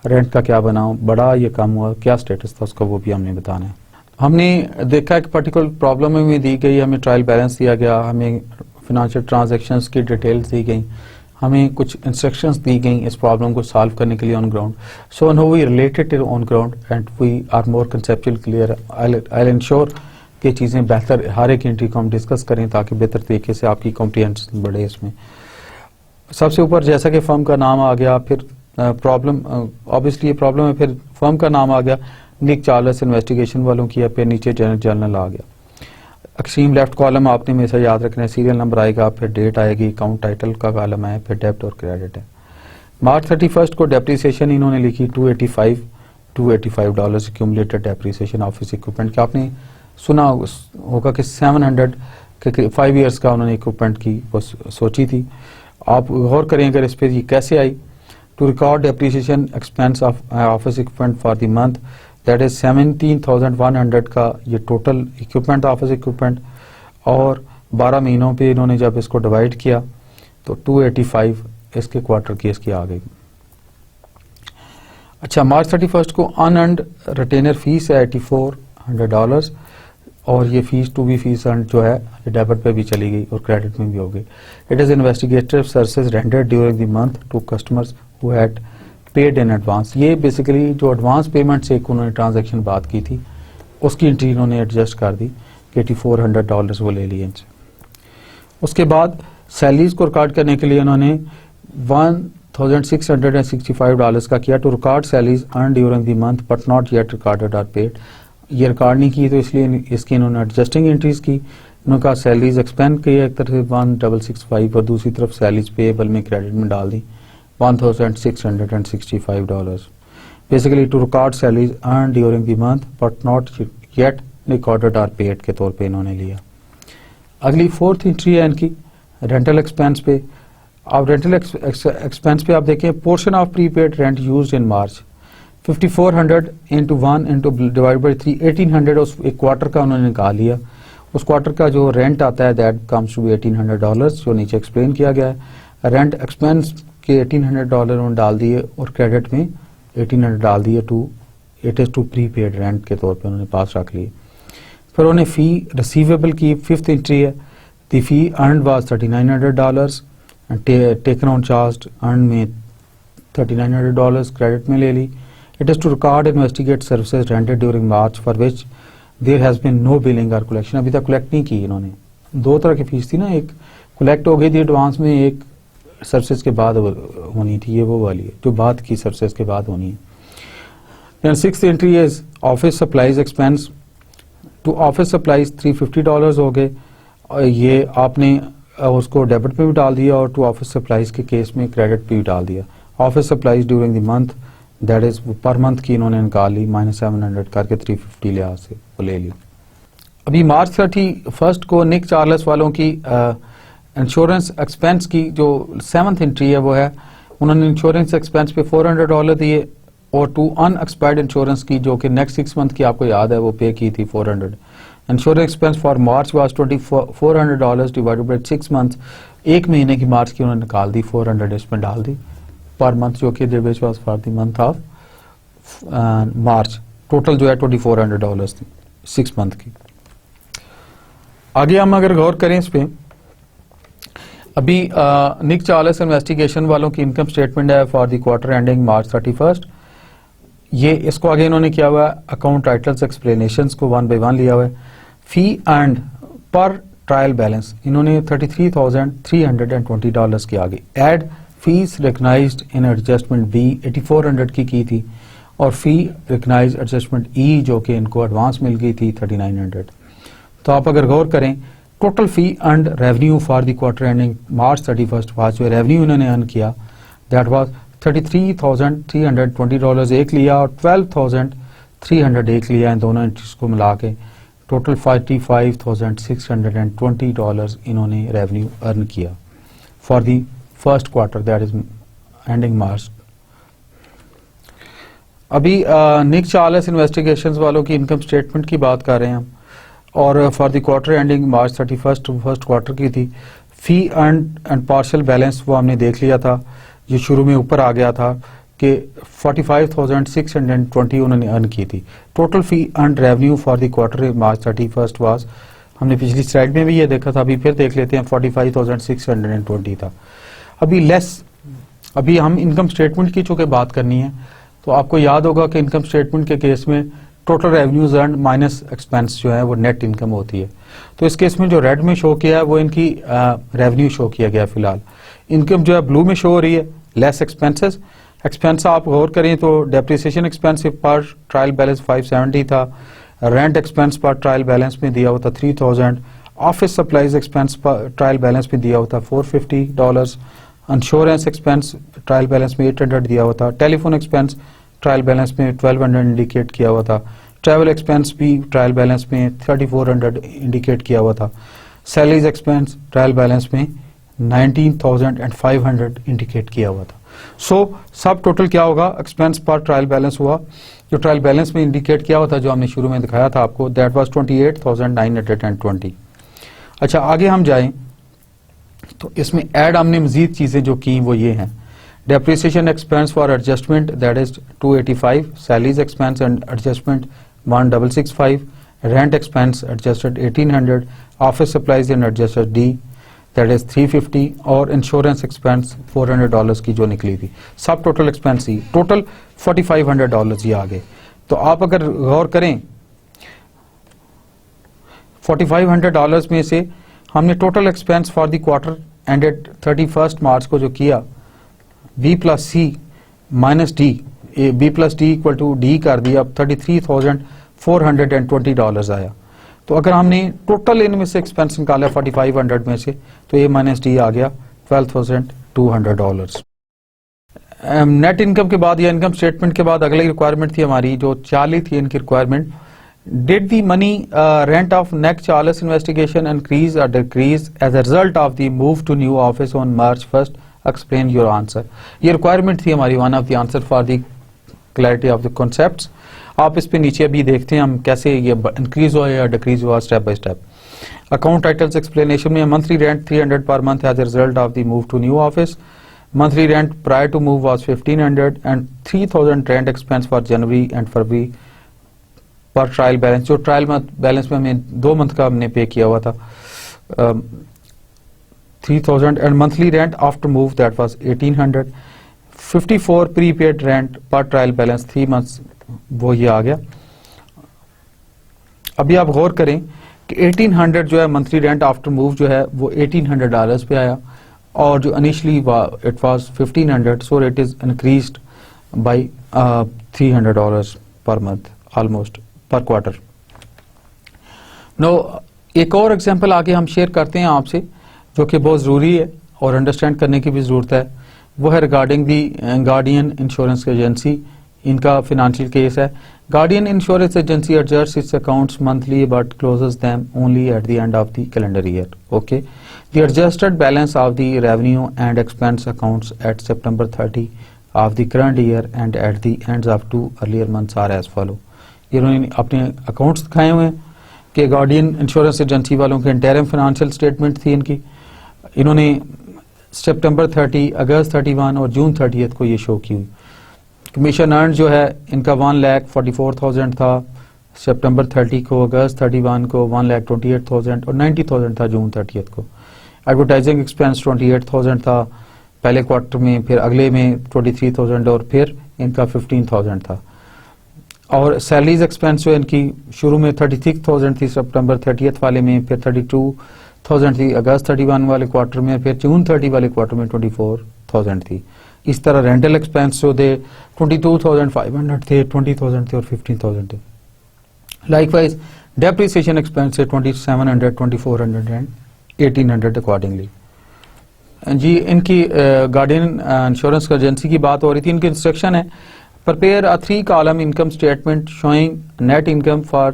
Rent का क्या बनाओ, बड़ा ये कम हुआ, क्या स्टेटस था उसका वो भी हमने बताना है। हमने देखा एक पर्टिकुलर प्रॉब्लम हमें दी गई, हमें ट्रायल बैलेंस दिया गया, हमें फिनेंशियल ट्रांजैक्शंस की डिटेल्स दी गई, हमें कुछ इंस्ट्रक्शंस दी गई इस प्रॉब्लम को सॉल्व करने के लिए on ground. So now we related it on ground and we are more conceptual clear. I ensure कि चीज़ें बेहतर हर एक एंट्री को हम डिस्कस करें ताकि बेहतर तरीके से आपकी कॉम्प्रिहेंशन बढ़े। इसमें सबसे ऊपर जैसा कि फर्म का नाम आ गया, फिर प्रॉब्लम ऑब्वियसली ये प्रॉब्लम है, फिर फर्म का नाम आ गया, निक चार्ल्स इन्वेस्टिगेशन वालों की है, फिर नीचे जर्नल आ गया। एक्सट्रीम लेफ्ट कॉलम आपने हमेशा याद रखना है, सीरियल नंबर आएगा, फिर डेट आएगी, अकाउंट टाइटल का कॉलम है, फिर डेब्ट और क्रेडिट है। March 31st को डेप्रिसिएशन इन्होंने लिखी $285 एक्यूमुलेटेड डेप्रिसिएशन ऑफिस इक्विपमेंट का। आपने सुना होगा कि 700 के 5 years का उन्होंने इक्विपमेंट की वो सोची थी। आप गौर करें अगर इस पर ये कैसे आई। To record depreciation expense of office equipment for the month that is 17,100 का ये टोटल इक्विपमेंट ऑफिस इक्विपमेंट, और 12 महीनों पे इन्होंने जब इसको डिवाइड किया तो 285 इसके क्वार्टर की इसकी आ गई। अच्छा, March 31st को अनअर्न्ड रिटेनर फीस है $8,400, और ये fees to be fees earn जो है ये डेबिट पे भी चली गई और क्रेडिट में भी हो गई। It is investigative services rendered during the month to customers who had paid in advance. ये बेसिकली जो एडवांस पेमेंट से एक उन्होंने ट्रांजैक्शन बात की थी उसकी एंट्री इन्होंने एडजस्ट कर दी कि $8400 वो ले लिए इनसे। उसके बाद सैलरीज को रिकॉर्ड करने के लिए उन्होंने $1665 का किया to record salaries earn during the month but not yet recorded or paid. ये रिकॉर्ड नहीं की तो इसलिए इसकी इन्होंने एडजस्टिंग एंट्रीज की। उन्होंने कहा सैलरीज एक्सपेंड की एक तरफ से 1665 और दूसरी तरफ सैलरीज पेएबल में क्रेडिट में डाल दी $1665। Basically to record salaries earn during the month but not yet recorded or paid के तौर पे इन्होंने लिया। अगली फोर्थ एंट्री है इनकी रेंटल एक्सपेंस पे। अब रेंटल एक्सपेंस पे आप देखें portion of prepaid rent used in March 5400 into 1 into divide by 3 1800 उस एक क्वार्टर का उन्होंने निकाल लिया। उस क्वार्टर का जो रेंट आता है दैट कम्स टू बी $1800 जो नीचे एक्सप्लेन किया गया है। रेंट एक्सपेंस के $1800 उन्होंने डाल दिए और क्रेडिट में 1800 डाल दिए to it is to prepaid rent के तौर पे उन्होंने पास रख लिए। फिर उन्होंने फी रिसीवेबल की फिफ्थ एंट्री है the fee earn was $3900 taken on charge earn में $3900 क्रेडिट में ले ली। It is to record investigate services rented during March for which there has been no billing और कलेक्शन। अभी तक कलेक्ट नहीं की इन्होंने। दो तरह की फीस थी ना, एक कलेक्ट हो गई थी एडवांस में, एक सर्विसेज के बाद होनी थी, ये वो वाली है जो बात की सर्विसेज के बाद होनी है। Then sixth entry is office supplies expense to office supplies $350 हो गए और ये आपने उसको डेबिट पे भी डाल दिया और टू ऑफिस सप्लाईज के केस में क्रेडिट पे भी डाल दिया। Office supplies during the month that is per month की इन्होंने निकाल ली -700 करके 350 लिहाज से वो ले ली। अभी मार्च 31 को निक चार्ल्स वालों की इंश्योरेंस एक्सपेंस की जो 7th एंट्री है वो है उन्होंने इंश्योरेंस एक्सपेंस पे $400 दिए और टू अनएक्सपायर्ड इंश्योरेंस की जो कि नेक्स्ट 6 मंथ की आपको याद है वो पे की थी 400। Insurance expense for March was $2400 divided by 6 month. एक महीने की मार्च की उन्होंने निकाल दी 400 इसमें डाल दी पर मंथ जो कि which was for the month of March. Total जो है $2400 थी 6 मंथ की। आगे हम अगर गौर करें इस पे अभी निक चार्ल्स इन्वेस्टिगेशन वालों की इनकम स्टेटमेंट है फॉर द क्वार्टर एंडिंग मार्च 31। ये इसको आगे इन्होंने किया हुआ है अकाउंट टाइटल्स एक्सप्लेनेशंस को 1 by 1 लिया हुआ है। फी एंड पर ट्रायल बैलेंस इन्होंने $33,320 की आगे एड फीस रिकग्नाइज्ड इन एडजस्टमेंट बी 8400 की थी और फी रिकग्नाइज्ड एडजस्टमेंट ई जो कि इनको एडवांस मिल गई थी 3900। तो आप अगर गौर करें total fee and revenue for the quarter ending March 31 was जो रेवेन्यू इन्होंने अर्न किया दैट वाज $33,320 एक लिया और $12,300 एक लिया। इन दोनों एंट्रीज को मिला के टोटल $45,620 इन्होंने रेवेन्यू अर्न किया for the first quarter that is ending मार्च। अभी निक चार्ल्स इन्वेस्टिगेशंस वालों की इनकम स्टेटमेंट की बात कर रहे हैं हम और for the quarter ending March 31 first quarter की थी। फी एंड पार्शियल बैलेंस वो हमने देख लिया था, ये शुरू में ऊपर आ गया था कि 45,620 उन्होंने अर्न की थी। Total fee and revenue for the quarter March 31 was हमने पिछली स्लाइड में भी ये देखा था, अभी फिर देख लेते हैं 45,620 था। अभी हम इनकम स्टेटमेंट की चूंकि बात करनी है तो आपको याद होगा कि इनकम स्टेटमेंट के केस में total revenues earn minus expense जो है वो नेट इनकम होती है। तो इस केस में जो रेड में शो किया है वो इनकी रेवेन्यू शो किया गया फिलहाल। इनकम जो है ब्लू में शो हो रही है लेस एक्सपेंसेस। एक्सपेंस आप गौर करें तो डेप्रिसिएशन एक्सपेंस पर ट्रायल बैलेंस 570 था, रेंट एक्सपेंस पर ट्रायल बैलेंस में दिया हुआ था 3000, ऑफिस सप्लाईज एक्सपेंस पर ट्रायल बैलेंस में दिया हुआ था $450, इंश्योरेंस एक्सपेंस ट्रायल बैलेंस में 800 दिया हुआ था, टेलीफोन एक्सपेंस ट्रायल बैलेंस में 1200 इंडिकेट किया हुआ था, ट्रैवल एक्सपेंस भी ट्रायल बैलेंस में 3400 इंडिकेट किया हुआ था, सैलरीज एक्सपेंस ट्रायल बैलेंस में 19,500 इंडिकेट किया हुआ था। सो सब टोटल क्या होगा एक्सपेंस पर ट्रायल बैलेंस हुआ जो ट्रायल बैलेंस में इंडिकेट किया हुआ था जो हमने शुरू में दिखाया था आपको दैट वाज 28,920। अच्छा आगे हम जाएं तो इसमें ऐड हमने मजीद चीजें जो की वो ये हैं depreciation expense for adjustment that is 285, salaries expense and adjustment 1665, rent expense adjusted 1800, office supplies and adjusted D that is 350 और इंश्योरेंस एक्सपेंस $400 की जो निकली थी, सब टोटल एक्सपेंस ही टोटल $4500 ही आ गए। तो आप अगर गौर करें $4500 में से हमने total expense for the quarter ended 31 March को जो किया B plus C minus D, B plus D equal to D कर दिया, अब $33,420 आया। तो अगर हमने टोटल इनमें से एक्सपेंस निकाला 4500 में से तो ए माइनस डी आ गया $12,200। नेट इनकम के बाद या इनकम स्टेटमेंट के बाद अगली रिक्वायरमेंट थी हमारी जो 40 थी इनकी requirement, did the money rent of Nick Charles investigation increase और decrease as a result of the move to new office on March 1st, explain your answer. ये रिक्वायरमेंट थी हमारी, one of the answer for the clarity of the concepts. आप इस पे नीचे अभी देखते हैं हम कैसे ये इंक्रीज हुआ या डिक्रीज हुआ step by step. Account titles explanation में monthly rent 300 per month as a result of the move to new office, monthly rent prior to move was 1500 and 3000 rent expense for January and February per trial balance, जो trial balance में हमें 2 month का हमने पे किया हुआ था 3000 and monthly rent after move that was 1800, 54 prepaid rent पर ट्रायल बैलेंस 3 मंथ्स, वो ये आ गया। अभी आप गौर करें कि 1800 जो है मंथली रेंट आफ्टर मूव जो है वो $1800 पे आया और जो initially it was 1500, so it is increased by $300 per month almost पर क्वार्टर। नो एक और एग्जांपल आगे हम शेयर करते हैं आपसे जो कि बहुत जरूरी है और अंडरस्टैंड करने की भी जरूरत है, वो है regarding the guardian insurance agency, इनका फाइनेंशियल केस है। Guardian insurance agency adjusts its accounts monthly but closes them only at the end of the calendar year. Okay, the adjusted balance of the revenue and expense accounts at September 30 of the current year and at the ends of 2 earlier months are as follow. इन्होंने अपने accounts दिखाए हुए हैं कि guardian insurance agency वालों के interim financial statement थी इनकी, इन्होंने सितंबर 30, अगस्त 31 और जून 30 को ये शो की हुई। कमीशन अर्न जो है इनका 1,44,000 था सितंबर 30 को, अगस्त 31 को 1,28,000 और 90,000 था जून 30 को। एडवर्टाइजिंग एक्सपेंस 28,000 था पहले क्वार्टर में, फिर अगले में 23,000 और फिर इनका 15,000 था। और सैलरीज एक्सपेंस जो इनकी शुरू में 36,000 थी सितंबर 30 वाले में, फिर 32,000 थी अगस्त 31 वाले क्वार्टर में, फिर जून 30 वाले क्वार्टर में 24,000 थी। इस तरह रेंटल एक्सपेंस जो थे 22,500 थे, 20,000 थे और 15,000 थे। लाइकवाइज डेप्रिसिएशन एक्सपेंस है 2,700, 2,400 एंड 1,800 अकॉर्डिंगली। जी इनकी गार्डियन इंश्योरेंस एजेंसी की बात हो रही थी, इनकी इंस्ट्रक्शन है prepare a 3 column income statement showing net income for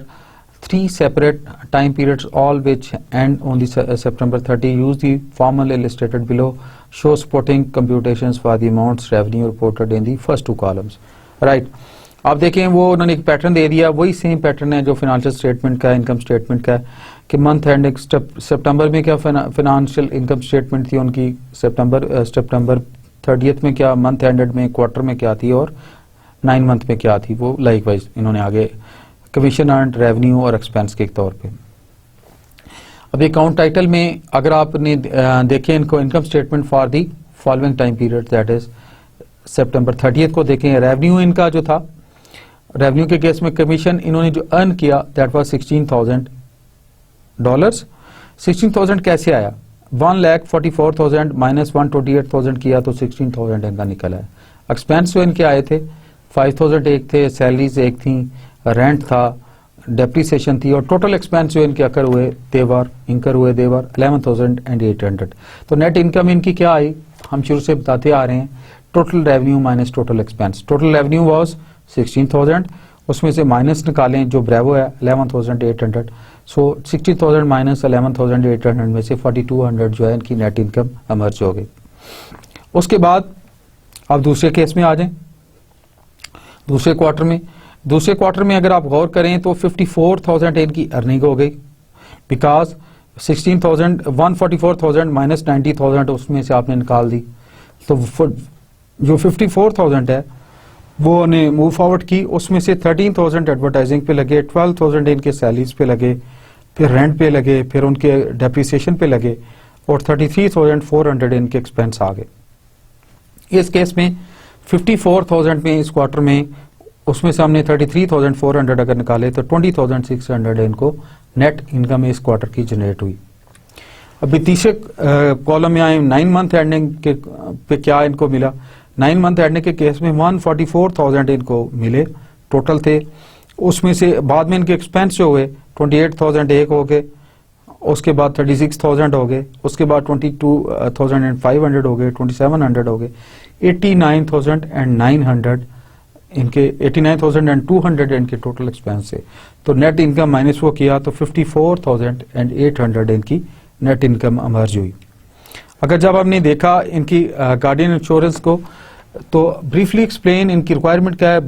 3 separate time periods all which end on the September 30. Use the formula illustrated below. Show supporting computations for the amounts revenue reported in the first 2 columns. Right. आप देखें वो उन्होंने एक pattern दे दिया, वही same pattern है जो financial statement का, इनकम स्टेटमेंट का, कि मंथ एंड सितंबर में क्या फाइनेंशियल इनकम स्टेटमेंट थी उनकी, सितंबर 30 में क्या मंथ एंडेड में क्वार्टर में क्या थी और 9 मंथ में क्या थी, वो लाइकवाइज इन्होंने आगे कमीशन अर्न रेवेन्यू और एक्सपेंस के तौर पे। अभी अकाउंट टाइटल में अगर आपने देखें इनको income statement for the following time period that is September 30 को देखें, रेवेन्यू इनका जो था, रेवेन्यू के केस में कमीशन इन्होंने जो अर्न किया दैट वाज $16,000। 16,000 कैसे आया, 1,44,000 माइनस 128,000 किया तो 16,000 इनका निकला है। एक्सपेंस जो इनके आए थे 5,000 एक थे, सैलरीज एक थी, रेंट था, डेप्रिसिएशन थी और टोटल एक्सपेंस जो इनके इंकर हुए देवर 11,800। तो नेट इनकम इनकी क्या आई, हम शुरू से बताते आ रहे हैं, total revenue minus total expense. Total revenue was 16,000, उसमें से माइनस निकालें जो ब्रेवो है 11,800, सो 60,000 माइनस 11,800 में से 4,200 जो है इनकी नेट इनकम एमर्ज हो गई। उसके बाद आप दूसरे केस में आ जाएं, दूसरे क्वार्टर में अगर आप गौर करें तो 54,000 इनकी अर्निंग हो गई, बिकॉज 144,000 माइनस 90,000 उसमें से आपने निकाल दी, तो जो 54,000 है वो ने मूव फॉरवर्ड की, उसमें से 13,000 एडवर्टाइजिंग पे लगे, 12,000 इनके सैलरीज पे लगे, फिर रेंट पे लगे, फिर उनके डेप्रिसिएशन पे लगे और 33,400 इनके एक्सपेंस आ गए। इस केस में 54,000 में इस क्वार्टर में, उसमें से हमने 33,400 अगर निकाले तो 20,600 इनको नेट इनकम इस क्वार्टर की जनरेट हुई। अभी तीसरे कॉलम में आए 9 मंथ एंडिंग के पे क्या इनको मिला। 9 मंथ एंडिंग के केस में 144,000 इनको मिले टोटल थे। उसमें से बाद में इनके एक्सपेंस जो हुए 28,000 एक हो गए, उसके बाद 36,000 हो गए, उसके बाद 22,500 हो गए, 2700 हो गए, 89,900 इनके 89,200 इनके टोटल एक्सपेंस से। तो नेट इनकम माइनस वो किया तो 54,800 इनकी नेट इनकम अमर्ज हुई। अगर जब हमने देखा इनकी गार्डियन इंश्योरेंस को तो ब्रीफली एक्सप्लेन इनकी रिक्वायरमेंट क्या है,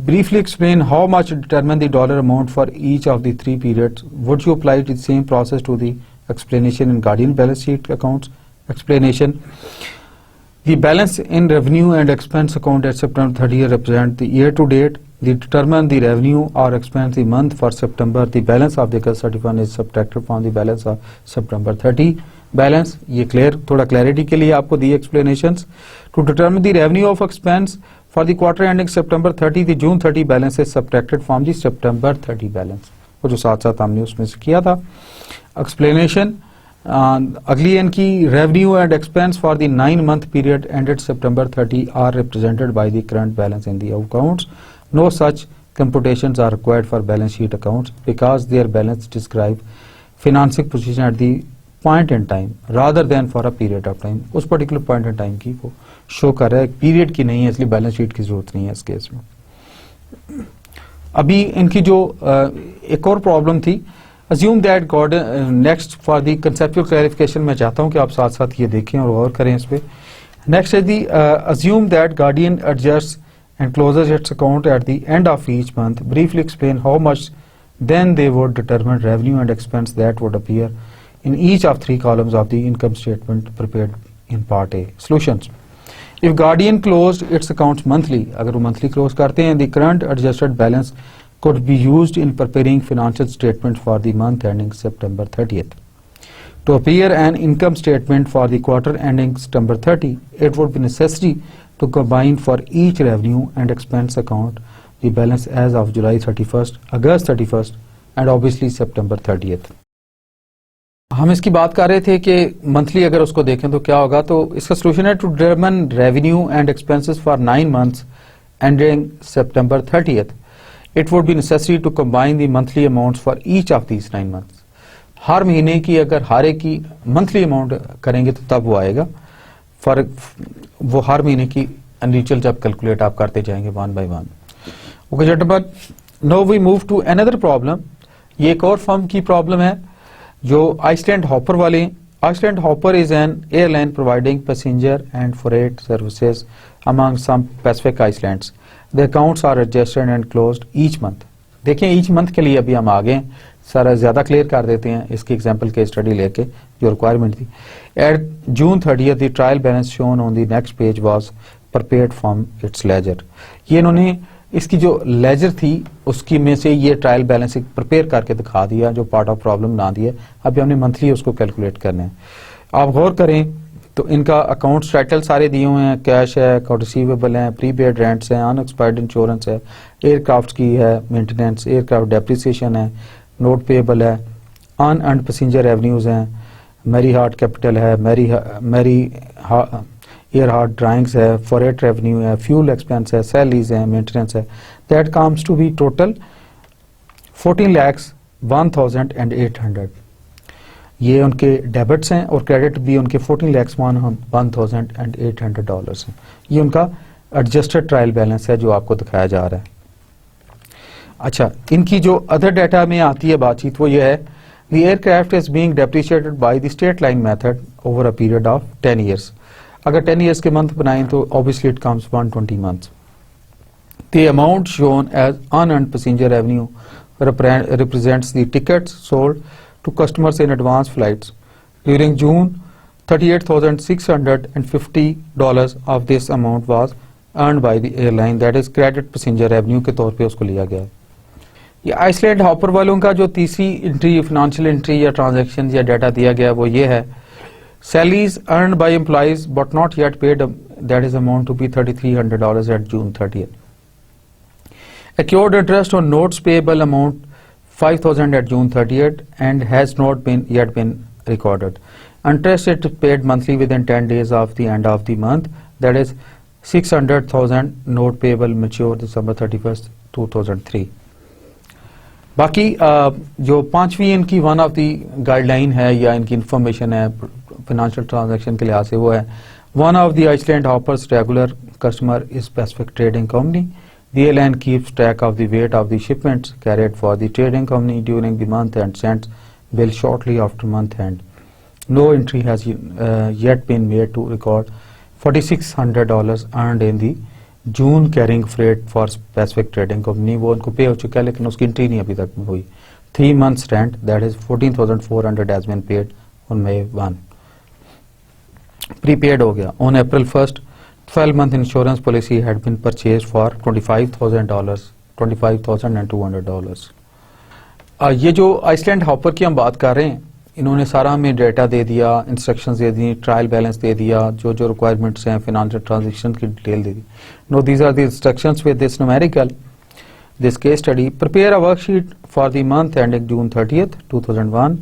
briefly explain how much determine the dollar amount for each of the 3 periods. Would you apply the same process to the explanation in Guardian balance sheet accounts? Explanation: the balance in revenue and expense account at September 30 represent the year to date. The determine the revenue or expense the month for September. The balance of the August 31 is subtracted from the balance of September 30 balance. ये clear, थोड़ा clarity के लिए आपको दी explanations. To determine the revenue of expense for the quarter ending September 30, the June 30 balance is subtracted from the September 30 balance. वो जो साथ साथ हमने उसमें से किया था। Explanation: अगली इनकी revenue and expense for the 9 month period ended September 30 are represented by the current balance in the accounts. No such computations are required for balance sheet accounts because their balance describe financing position at the point in time rather than for a period of time. उस particular point in time की वो show कर रहा है, period की नहीं है, इसलिए बैलेंस शीट की जरूरत नहीं है इस केस में। अभी इनकी जो एक और प्रॉब्लम थी, assume that God next for the conceptual clarification मैं चाहता हूं कि आप साथ साथ ये देखें और गौर करें इस पे। नेक्स्ट है the assume that Guardian adjust and closes its account at the end of each month. Briefly explain how much then they would determine revenue and expense that would appear in each of 3 columns of the income statement prepared in part A. Solutions: If Guardian closed its accounts monthly, अगर वो monthly close करते हैं, the current adjusted balance could be used in preparing financial statement for the month ending September 30th. To appear an income statement for the quarter ending September 30, it would be necessary to combine for each revenue and expense account the balance as of July 31st, August 31st, and obviously September 30th. हम इसकी बात कर रहे थे कि monthly अगर उसको देखें तो क्या होगा, तो इसका सोल्यूशन है to determine revenue and expenses for 9 months ending September 30th. It would be necessary to combine the monthly amounts for each of these 9 months. हर महीने की अगर हर एक की मंथली अमाउंट करेंगे तो तब वो आएगा, फॉर वो हर महीने की इंडिविजुअल जब कैलकुलेट आप करते जाएंगे 1 by 1. Okay gentleman, now we move to another problem. ये एक और फर्म की प्रॉब्लम है जो आइसलैंड हॉपर वाले. Island Hopper is an airline providing passenger and freight services among some Pacific islands. The accounts are adjusted and closed each month. देखें each month के लिए अभी हम आगे सारा ज्यादा क्लियर कर देते हैं इसकी एग्जांपल के स्टडी लेके जो रिक्वायरमेंट थी. At June 30 the trial balance shown on the next page was prepared from its ledger. ये इन्होंने इसकी जो लेजर थी उसकी में से ये ट्रायल बैलेंस प्रिपेयर करके दिखा दिया जो पार्ट ऑफ प्रॉब्लम ना दिया. अभी हमने मंथली उसको कैलकुलेट करना है. आप गौर करें तो इनका अकाउंट टाइटल सारे दिए हुए हैं. कैश है, अकाउंट रिसीवेबल है, प्रीपेड रेंट्स हैं, अनएक्सपायर्ड इंश्योरेंस है, एयरक्राफ्ट की है मेंटेनेंस, एयरक्राफ्ट डेप्रिसिएशन है, नोट पेएबल है, अनअर्न्ड पैसेंजर रेवेन्यूज हैं, मैरी हार्ट कैपिटल है, मैरी एयर हार्ट ड्राइंग्स है, फॉरेट रेवेन्यू है, फ्यूल एक्सपेंस है, सैलरीज है, मेंटेनेंस है. That comes to be total 14,01,800. ये उनके डेबिट्स हैं और क्रेडिट भी उनके 14,01,800 डॉलर्स हैं. ये उनका एडजस्टेड ट्रायल बैलेंस है जो आपको दिखाया जा रहा है. अच्छा, इनकी जो अदर डाटा में आती है बातचीत वो ये है, the aircraft is being depreciated by the straight line method over a period of 10 years. अगर 10 years के मंथ बनाएं तो obviously it comes 120 months. The amount shown as unearned passenger revenue represents the tickets sold to customers in advance flights. During June, $38,650 of this amount was earn by the airline, that is credit passenger revenue के तौर पे उसको लिया गया है। ये Iceland hopper वालों का जो तीसरी एंट्री, फाइनेंशियल एंट्री या ट्रांजैक्शन या डाटा दिया गया है वो ये है, salaries earned by employees but not yet paid, that is amount to be $3,300 at June 30th. Accrued interest on notes payable amount 5,000 at June 30th and has not yet been recorded. Interest is paid monthly within 10 days of the end of the month, that is 600,000 note payable mature December 31st 2003. बाकी जो पांचवी इनकी one of the guideline है या इनकी information है financial transaction के लिहाज से, वो है one of the Iceland hoppers regular customer is specific trading company. The airline keeps track of the weight of the shipments carried for the trading company during the month and sends bill shortly after month end. No entry has yet been made to record $4,600 earned in the June carrying freight for specific trading company. वो उनको पे हो चुका है लेकिन उसकी entry नहीं अभी तक हुई. 3 months rent, that is 14,400 has been paid on May 1. Prepaid हो गया. On April 1st 12-month insurance policy had been purchased for $25,200. ये जो आइसलैंड हॉपर की हम बात कर रहे हैं, इन्होंने सारा हमें डेटा दे दिया, इंस्ट्रक्शंस दे दी, ट्रायल बैलेंस दे दिया, जो जो रिक्वायरमेंट्स हैं, फाइनेंशियल ट्रांजैक्शन की डिटेल दे दी. No these are the instructions with this numerical, this case study. Prepare a worksheet for the month ending June 30th 2001.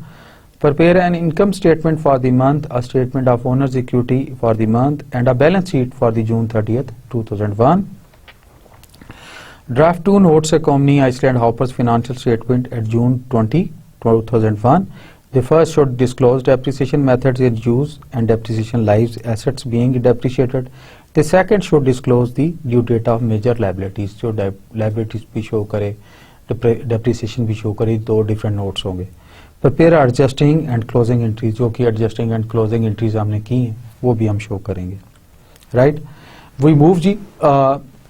Prepare an income statement for the month, a statement of owner's equity for the month, and a balance sheet for the June 30th 2001. Draft 2 notes accompany Iceland Hopper's financial statement at June 20, 2001. The first should disclose depreciation methods in use and depreciation lives assets being depreciated. The second should disclose the due date of major liabilities. जो liabilities भी show करे, depreciation भी show करे, दो different notes होंगे. Prepare adjusting and closing entries, जो कि adjusting and closing entries हमने की हैं वो भी हम शो करेंगे. राइट, वी मूव जी.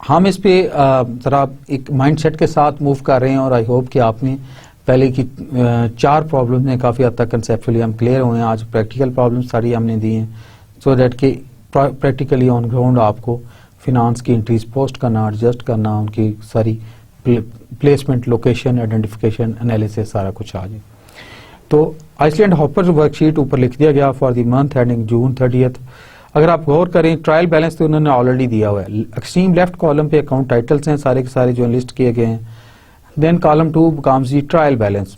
हम इस पे ज़रा एक माइंडसेट के साथ मूव कर रहे हैं और आई होप कि आपने पहले की 4 प्रॉब्लम में काफ़ी हद तक कंसेप्चुअली हम क्लियर हुए हैं. आज प्रैक्टिकल प्रॉब्लम सारी हमने दी हैं सो दैट कि प्रैक्टिकली ऑन ग्राउंड आपको फिनांस की एंट्रीज पोस्ट करना, एडजस्ट करना, उनकी सारी प्लेसमेंट, लोकेशन, आइडेंटिफिकेशन, एनालिसिस सारा कुछ आ जाए. तो आइसलैंड हॉपर वर्कशीट ऊपर लिख दिया गया for the month ending June 30th. अगर आप गौर करें, ट्रायल बैलेंस तो उन्होंने ऑलरेडी दिया हुआ है. एक्सट्रीम लेफ्ट कॉलम पे अकाउंट टाइटल्स हैं सारे के सारे जो लिस्ट किए गए हैं. Then column 2 becomes the trial balance.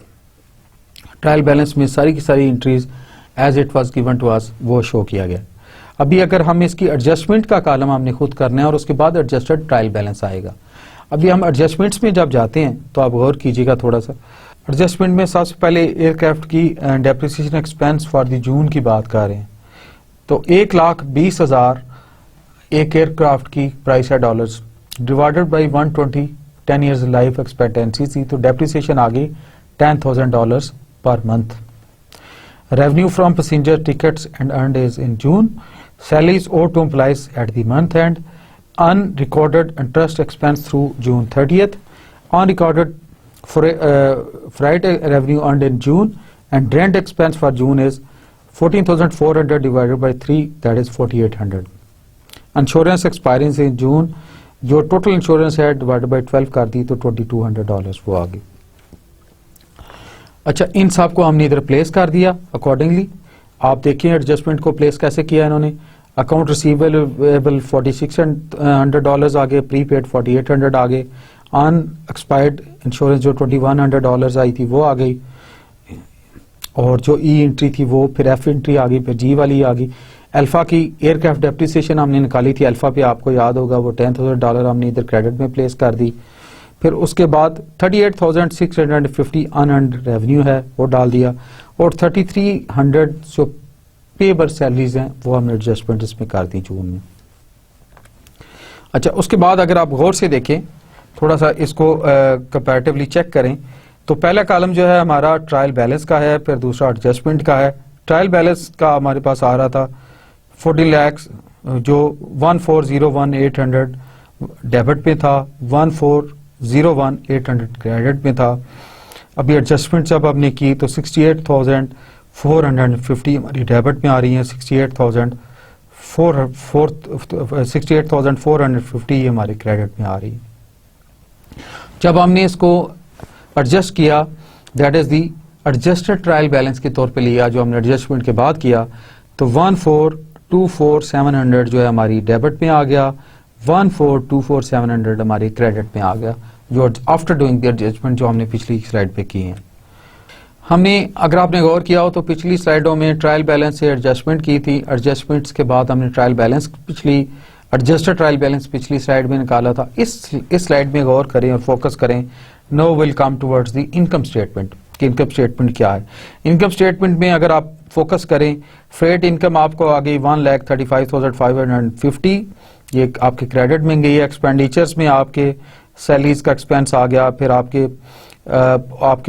Trial balance में सारी की सारी entries as it was given to us वो शो किया गया. अभी अगर हम इसकी एडजस्टमेंट का कॉलम हमने खुद करना है और उसके बाद एडजस्टेड ट्रायल बैलेंस आएगा. अभी हम एडजस्टमेंट्स में जब जाते हैं तो आप गौर कीजिएगा थोड़ा सा. एडजस्टमेंट में सबसे पहले एयरक्राफ्ट की depreciation expense for the June की बात कर रहे हैं. तो 1,20,000 एक एयरक्राफ्ट की प्राइस है dollars, divided by 120 10 years life expectancy थी, तो डेप्रिसिएशन आ गई $10,000 per month. Revenue from passenger tickets and earned is in June. Salaries owed to employees at the month end. Unrecorded interest expense through June 30th. Unrecorded freight revenue earned in June, and rent expense for June is 14,400 divided by 3, that is 4,800. Insurance expiring in June, जो total insurance है divided by 12 कर दी तो $2,200 वो आ गई. अच्छा, इन सब को हमने इधर प्लेस कर दिया अकॉर्डिंगली. आप देखिए एडजस्टमेंट को प्लेस कैसे किया इन्होंने. अकाउंट रिसीवेबल $4,600 आ गए, प्रीपेड 4,800 आ गए, अनएक्सपायर्ड इंश्योरेंस जो $2,100 आई थी वो आ गई, और जो ई एंट्री थी वो, फिर एफ एंट्री आ गई, फिर जी वाली आ गई. अल्फा की एयरक्राफ्ट डेप्रिसिएशन हमने निकाली थी अल्फा पे, आपको याद होगा वो $10,000 हमने इधर क्रेडिट में प्लेस कर दी. फिर उसके बाद 38,650 अनअर्न्ड रेवेन्यू है वो डाल दिया, और 3,300 जो पेबल सैलरीज हैं वो हमने एडजस्टमेंट इसमें कर दी जून में. अच्छा, उसके बाद अगर आप गौर से देखें, थोड़ा सा इसको कंपैरेटिवली चेक करें, तो पहला कॉलम जो है हमारा ट्रायल बैलेंस का है, फिर दूसरा एडजस्टमेंट का है. ट्रायल बैलेंस का हमारे पास आ रहा था 40 लाख, जो 1,401,800 डेबिट में था, 1,401,800 क्रेडिट में था. अभी एडजस्टमेंट जब हमने की तो 68,450 हमारी डेबिट में आ रही है, 68,000 68,450 ये हमारे क्रेडिट में आ रही है। जब हमने इसको एडजस्ट किया, that is the adjusted trial balance के तौर पे लिया, जो हमने एडजस्टमेंट के बाद किया, तो 1,424,700 जो है हमारी डेबिट में आ गया, 1,424,700 हमारी क्रेडिट में आ गया, जो आफ्टर डूइंग द एडजस्टमेंट जो हमने पिछली स्लाइड पे की है। हमने, अगर आपने गौर किया हो तो पिछली स्लाइडों में ट्रायल बैलेंस से एडजस्टमेंट की थी, एडजस्टमेंट्स के बाद हमने trial balance adjusted trial balance पिछली स्लाइड में निकाला था। इस स्लाइड में गौर करें और फोकस करें। Now will come towards the income statement कि इनकम स्टेटमेंट क्या है। इनकम स्टेटमेंट में अगर आप फोकस करें, फ्रेट इनकम आपको आ गई 1,35,550, ये आपके क्रेडिट में गई है। एक्सपेंडिचर्स में आपके सैलरीज का एक्सपेंस आ गया, फिर आपके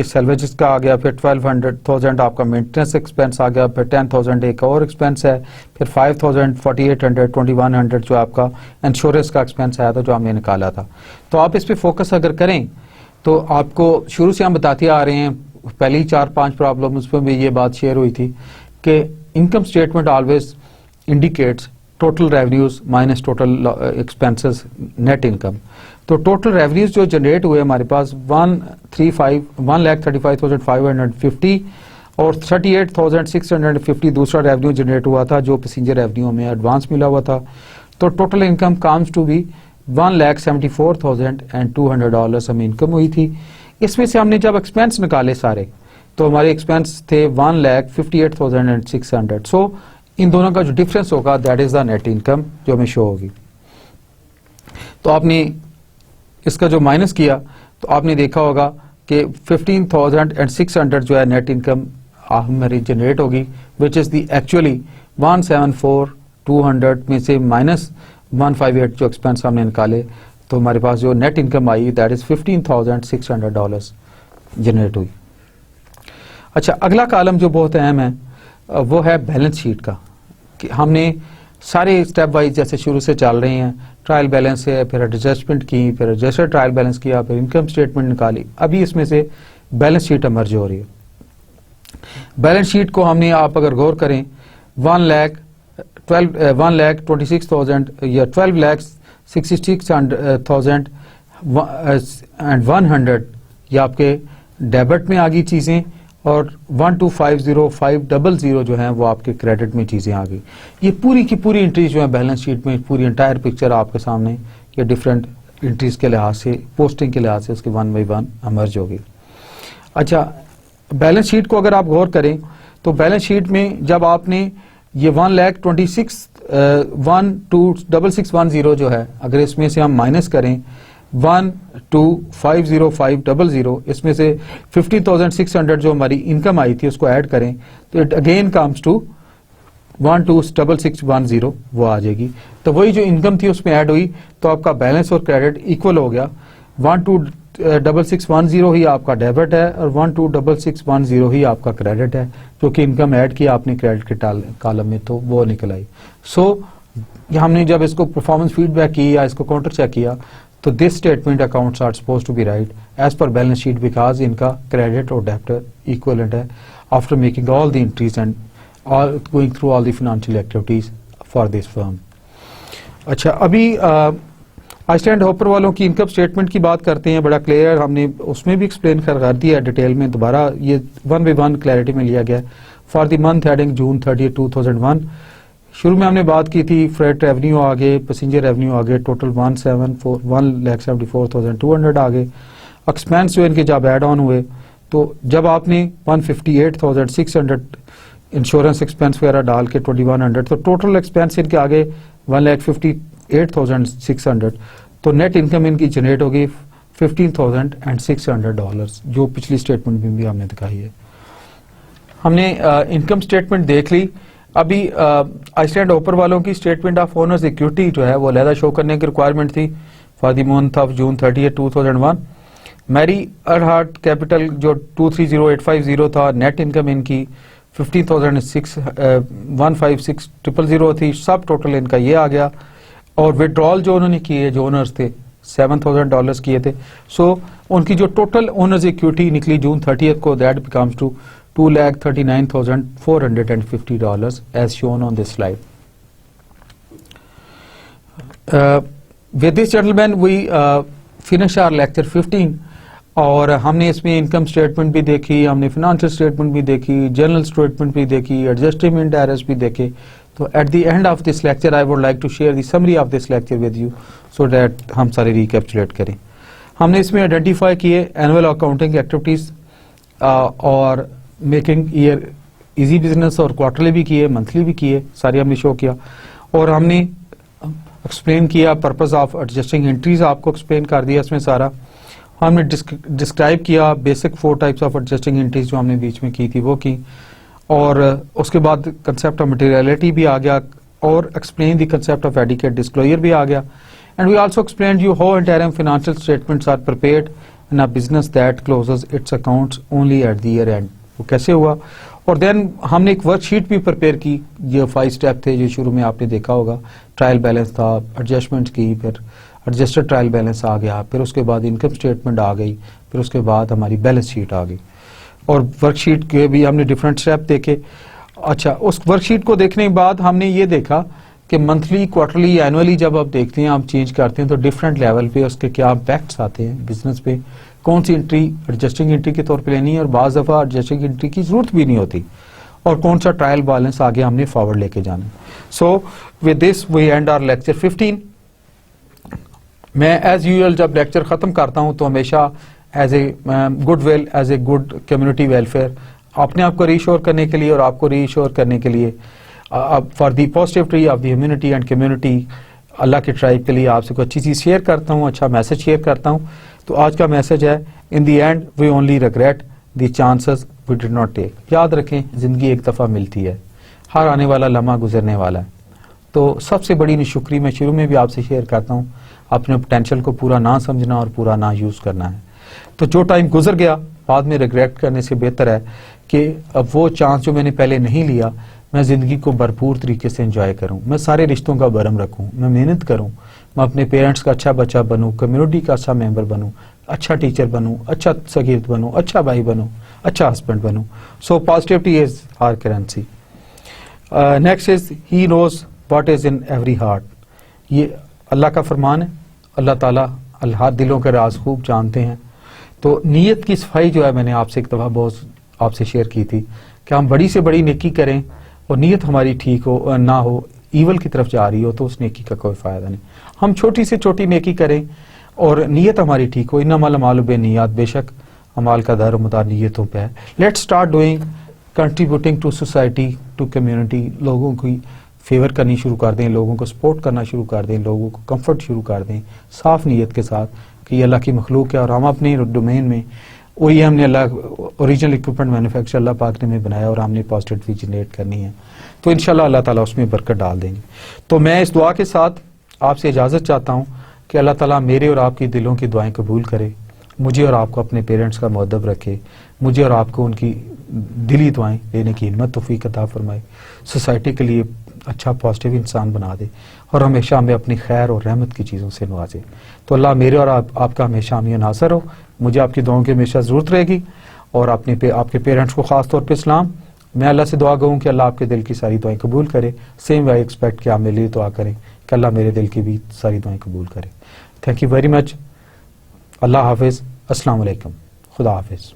सैलवेजेस का आ गया, फिर 12,000 आपका मेंटेनेंस एक्सपेंस आ गया, फिर 10,000 एक और एक्सपेंस है, फिर 5,000, 4,800, 2,100 जो आपका इंश्योरेंस का एक्सपेंस आया था जो हमने निकाला था। तो आप इस पे फोकस अगर करें तो आपको शुरू से हम बताते आ रहे हैं, पहली 4-5 प्रॉब्लम्स पे भी ये बात शेयर हुई थी कि income statement always indicates total revenues minus total expenses net income. तो टोटल रेवेन्यूज जो जनरेट हुए हमारे पास 1,35,550 और 38,650 दूसरा रेवेन्यू जनरेट हुआ था जो पैसेंजर रेवेन्यू में एडवांस मिला हुआ था। तो total income comes to be $1,74,200 हमें इनकम हुई थी। इसमें से हमने जब एक्सपेंस निकाले सारे तो हमारे एक्सपेंस थे 1,58,600। सो इन दोनों का जो डिफरेंस होगा that is the net income जो हमें शो होगी। तो आपने इसका जो माइनस किया तो आपने देखा होगा कि 15,600 जो है नेट इनकम हमारी जनरेट होगी, विच इज दी एक्चुअली 1,74,200 में से माइनस 158 जो एक्सपेंस हमने निकाले, तो हमारे पास जो net income I that is $15,600 generate हुई। अच्छा, अगला कॉलम जो बहुत अहम है वो है बैलेंस शीट का, कि हमने सारे स्टेप वाइज जैसे शुरू से चल रहे हैं, ट्रायल बैलेंस है, फिर एडजस्टमेंट की, फिर एडजस्टेड ट्रायल बैलेंस किया, फिर इनकम स्टेटमेंट निकाली, अभी इसमें से बैलेंस शीट इमर्ज हो रही है। बैलेंस शीट को हमने, आप अगर गौर करें, 1,26,000 या 12,66,100 ये आपके डेबिट में आ गई चीजें, और 1,25,05,00 जो है वो आपके क्रेडिट में चीजें आ गई। ये पूरी की पूरी एंट्रीज जो है बैलेंस शीट में, पूरी एंटायर पिक्चर आपके सामने ये डिफरेंट एंट्रीज के लिहाज से, पोस्टिंग के लिहाज से उसके 1 बाई 1 इमर्ज होगी। अच्छा, बैलेंस शीट को अगर आप गौर करें तो बैलेंस शीट में जब आपने ये 1,26,1,266,10 जो है, अगर इसमें से हम माइनस करें 1,2,505,00, इसमें से 50,600 जो हमारी इनकम आई थी उसको ऐड करें तो इट अगेन कम्स टू 1,266,10 वो आ जाएगी। तो वही जो इनकम थी उसमें ऐड हुई तो आपका बैलेंस और क्रेडिट इक्वल हो गया। 1,266,10 ही आपका डेबिट है और 1,266,10 ही आपका क्रेडिट है, जो कि इनकम ऐड किया आपने क्रेडिट के कॉलम में तो वो निकल आई। सो हमने जब इसको परफॉर्मेंस फीडबैक की या इसको काउंटर चेक किया तो this statement accounts are suppose to be right as per balance sheet because इनका क्रेडिट और डेबिट इक्वलेंट है after making all the entries and all going through all the financial activities for this firm. अच्छा, अभी Iceland hopper वालों की income statement की बात करते हैं, बड़ा क्लियर हमने उसमें भी एक्सप्लेन कर दिया है डिटेल में, दोबारा ये 1 बाई 1 क्लैरिटी में लिया गया फॉर द मंथ हेडिंग जून 30, 2001। शुरू में हमने बात की थी फ्रेट रेवेन्यू आगे, पैसेंजर रेवेन्यू आगे, टोटल 1,74,200 आगे। एक्सपेंस जो इनके जब एड ऑन हुए तो जब आपने 158,600 इंश्योरेंस एक्सपेंस वगैरह डाल के 2,100, तो टोटल एक्सपेंस इनके आगे 1,58,600, तो नेट इनकम इनकी जनरेट होगी $15,600 जो पिछली स्टेटमेंट में भी हमने दिखाई है। हमने इनकम स्टेटमेंट देख ली। अभी आइसलैंड हॉपर वालों की स्टेटमेंट ऑफ ओनर्स इक्विटी जो है वो अलहदा शो करने की रिक्वायरमेंट थी for the month of June 30, 2001। Mary Earhart capital जो 230,850 था, नेट इनकम इनकी 15,156,000 थी, सब टोटल इनका ये आ गया। और विड्रॉल जो उन्होंने किए, जो ओनर्स थे $7,000 किए थे, सो उनकी जो टोटल ओनर्स इक्विटी निकली जून 30 को that becomes to $2,39,450 as shown on this slide. With this gentlemen we finish our lecture 15 और हमने इसमें इनकम स्टेटमेंट भी देखी, हमने फाइनेंशियल स्टेटमेंट भी देखी, जनरल स्टेटमेंट भी देखी, एडजस्टमेंट डायरेक्ट भी देखे। तो at the end of this lecture I would like to share the summary of this lecture with you so that हम सारे रिकैप्चुलेट करें। हमने इसमें आइडेंटिफाई किए एनुअल अकाउंटिंग एक्टिविटीज और मेकिंग ईयर इजी बिजनेस, और क्वार्टरली भी किए, मंथली भी किए, सारे हमने शो किया। और हमने एक्सप्लेन किया पर्पस ऑफ एडजस्टिंग एंट्रीज, आपको एक्सप्लेन कर दिया इसमें सारा। हमने डिस्क्राइब किया basic 4 types of adjusting entries जो हमने बीच में की थी वो की, और उसके बाद कंसेप्ट ऑफ मटेरियलिटी भी आ गया, और explain the concept of adequate disclosure भी आ गया। And we also explain you how interim financial statements are prepared in a business that closes its accounts only at the year end, वो कैसे हुआ। और देन हमने एक वर्कशीट भी प्रिपेयर की, ये 5 स्टेप थे जो शुरू में आपने देखा होगा। ट्रायल बैलेंस था, एडजस्टमेंट की, फिर एडजस्टेड ट्रायल बैलेंस आ गया, फिर उसके बाद इनकम स्टेटमेंट आ गई, फिर उसके बाद हमारी बैलेंस शीट आ गई, और वर्कशीट के भी हमने डिफरेंट स्टेप देखे। अच्छा, उस वर्कशीट को देखने के बाद हमने ये देखा कि मंथली, क्वार्टरली, एनुअली जब आप देखते हैं, आप चेंज करते हैं तो डिफरेंट लेवल पे उसके क्या इम्पैक्ट्स आते हैं बिजनेस पे, कौन सी एंट्री एडजस्टिंग एंट्री के तौर पे लेनी है, और बाज़ दफ़ा एडजस्टिंग एंट्री की जरूरत भी नहीं होती, और कौन सा ट्रायल बैलेंस आगे हमने फॉरवर्ड लेके जाना। So with this we end our lecture 15। मैं एज यूजुअल जब लेक्चर ख़त्म करता हूँ तो हमेशा as a good will, as a good community welfare, अपने आप को रीश्योर करने के लिए और आपको रीश्योर करने के लिए, for the positivity of the humanity and community, Allah के ट्राइब के लिए आपसे कोई अच्छी चीज़ शेयर करता हूँ, अच्छा मैसेज शेयर करता हूँ। तो आज का मैसेज है, in the end we only regret the chances we did not take. याद रखें, जिंदगी एक दफ़ा मिलती है, हर आने वाला लम्हा गुजरने वाला है। तो सबसे बड़ी निशुक्री मैं शुरू में भी आपसे शेयर करता हूँ, अपने पोटेंशियल को पूरा ना समझना और पूरा ना यूज़ करना है। तो जो टाइम गुजर गया बाद में रिग्रेट करने से बेहतर है कि अब वो चांस जो मैंने पहले नहीं लिया, मैं ज़िंदगी को भरपूर तरीके से एंजॉय करूं, मैं सारे रिश्तों का बरम रखूं, मैं मेहनत करूं, मैं अपने पेरेंट्स का अच्छा बच्चा बनूं, कम्युनिटी का अच्छा मेंबर बनूं, अच्छा टीचर बनूं, अच्छा सगीर्द बनूं, अच्छा भाई बनूं, अच्छा हस्बैंड बनूं। So positivity is our currency. Next is he knows what is in every heart. ये अल्लाह का फरमान है, अल्लाह ताला अल्लाह दिलों के राज खूब जानते हैं। तो नीयत की सफाई जो है, मैंने आपसे एक दफ़ा बहुत आपसे शेयर की थी कि हम बड़ी से बड़ी नेकी करें और नीयत हमारी ठीक हो ना हो, ईवल की तरफ जा रही हो, तो उस नेकी का कोई फ़ायदा नहीं। हम छोटी से छोटी नेकी करें और नीयत हमारी ठीक हो, इन्नमल अमालु बिन्नियात, बेशक अमाल का दारोमदार नीयतों पे है। Let's start doing contributing to society, to community, लोगों की फेवर करनी शुरू कर दें, लोगों को सपोर्ट करना शुरू कर दें, लोगों को कंफर्ट शुरू कर दें, साफ नीयत के साथ कि ये अल्लाह की मखलूक है और हम अपने डोमेन में वही हमने अल्लाह ओरिजिनल इक्विपमेंट मैन्युफैक्चर अल्लाह पाक ने हमें बनाया और हमने पॉजिटिविटी जनरेट करनी है, तो इंशाल्लाह अल्लाह ताला उसमें बरकत डाल देंगे। तो मैं इस दुआ के साथ आपसे इजाज़त चाहता हूँ कि अल्लाह ताला मेरे और आपकी दिलों की दुआएं कबूल करे, मुझे और आपको अपने पेरेंट्स का मुअद्दब रखे, मुझे और आपको उनकी दिली दुआएं लेने की हिम्मत तौफीक अता फरमाए, सोसाइटी के लिए अच्छा पॉजिटिव इंसान बना दे और हमेशा हमें अपनी खैर और रहमत की चीज़ों से नवाजे। तो अल्लाह मेरे और आपका हमेशा हमें नासर हो। मुझे आपकी दुआओं की हमेशा ज़रूरत रहेगी, और आपके पेरेंट्स को ख़ास तौर पे सलाम। मैं अल्लाह से दुआ करूँ कि अल्लाह आपके दिल की सारी दुआएं कबूल करे। सेम वे एक्सपेक्ट कि आप मेरे लिए दुआ करें कि अल्लाह मेरे दिल की भी सारी दुआएं कबूल करे। Thank you very much. Allah हाफिज़। अस्सलाम वालेकुम। खुदा हाफिज़।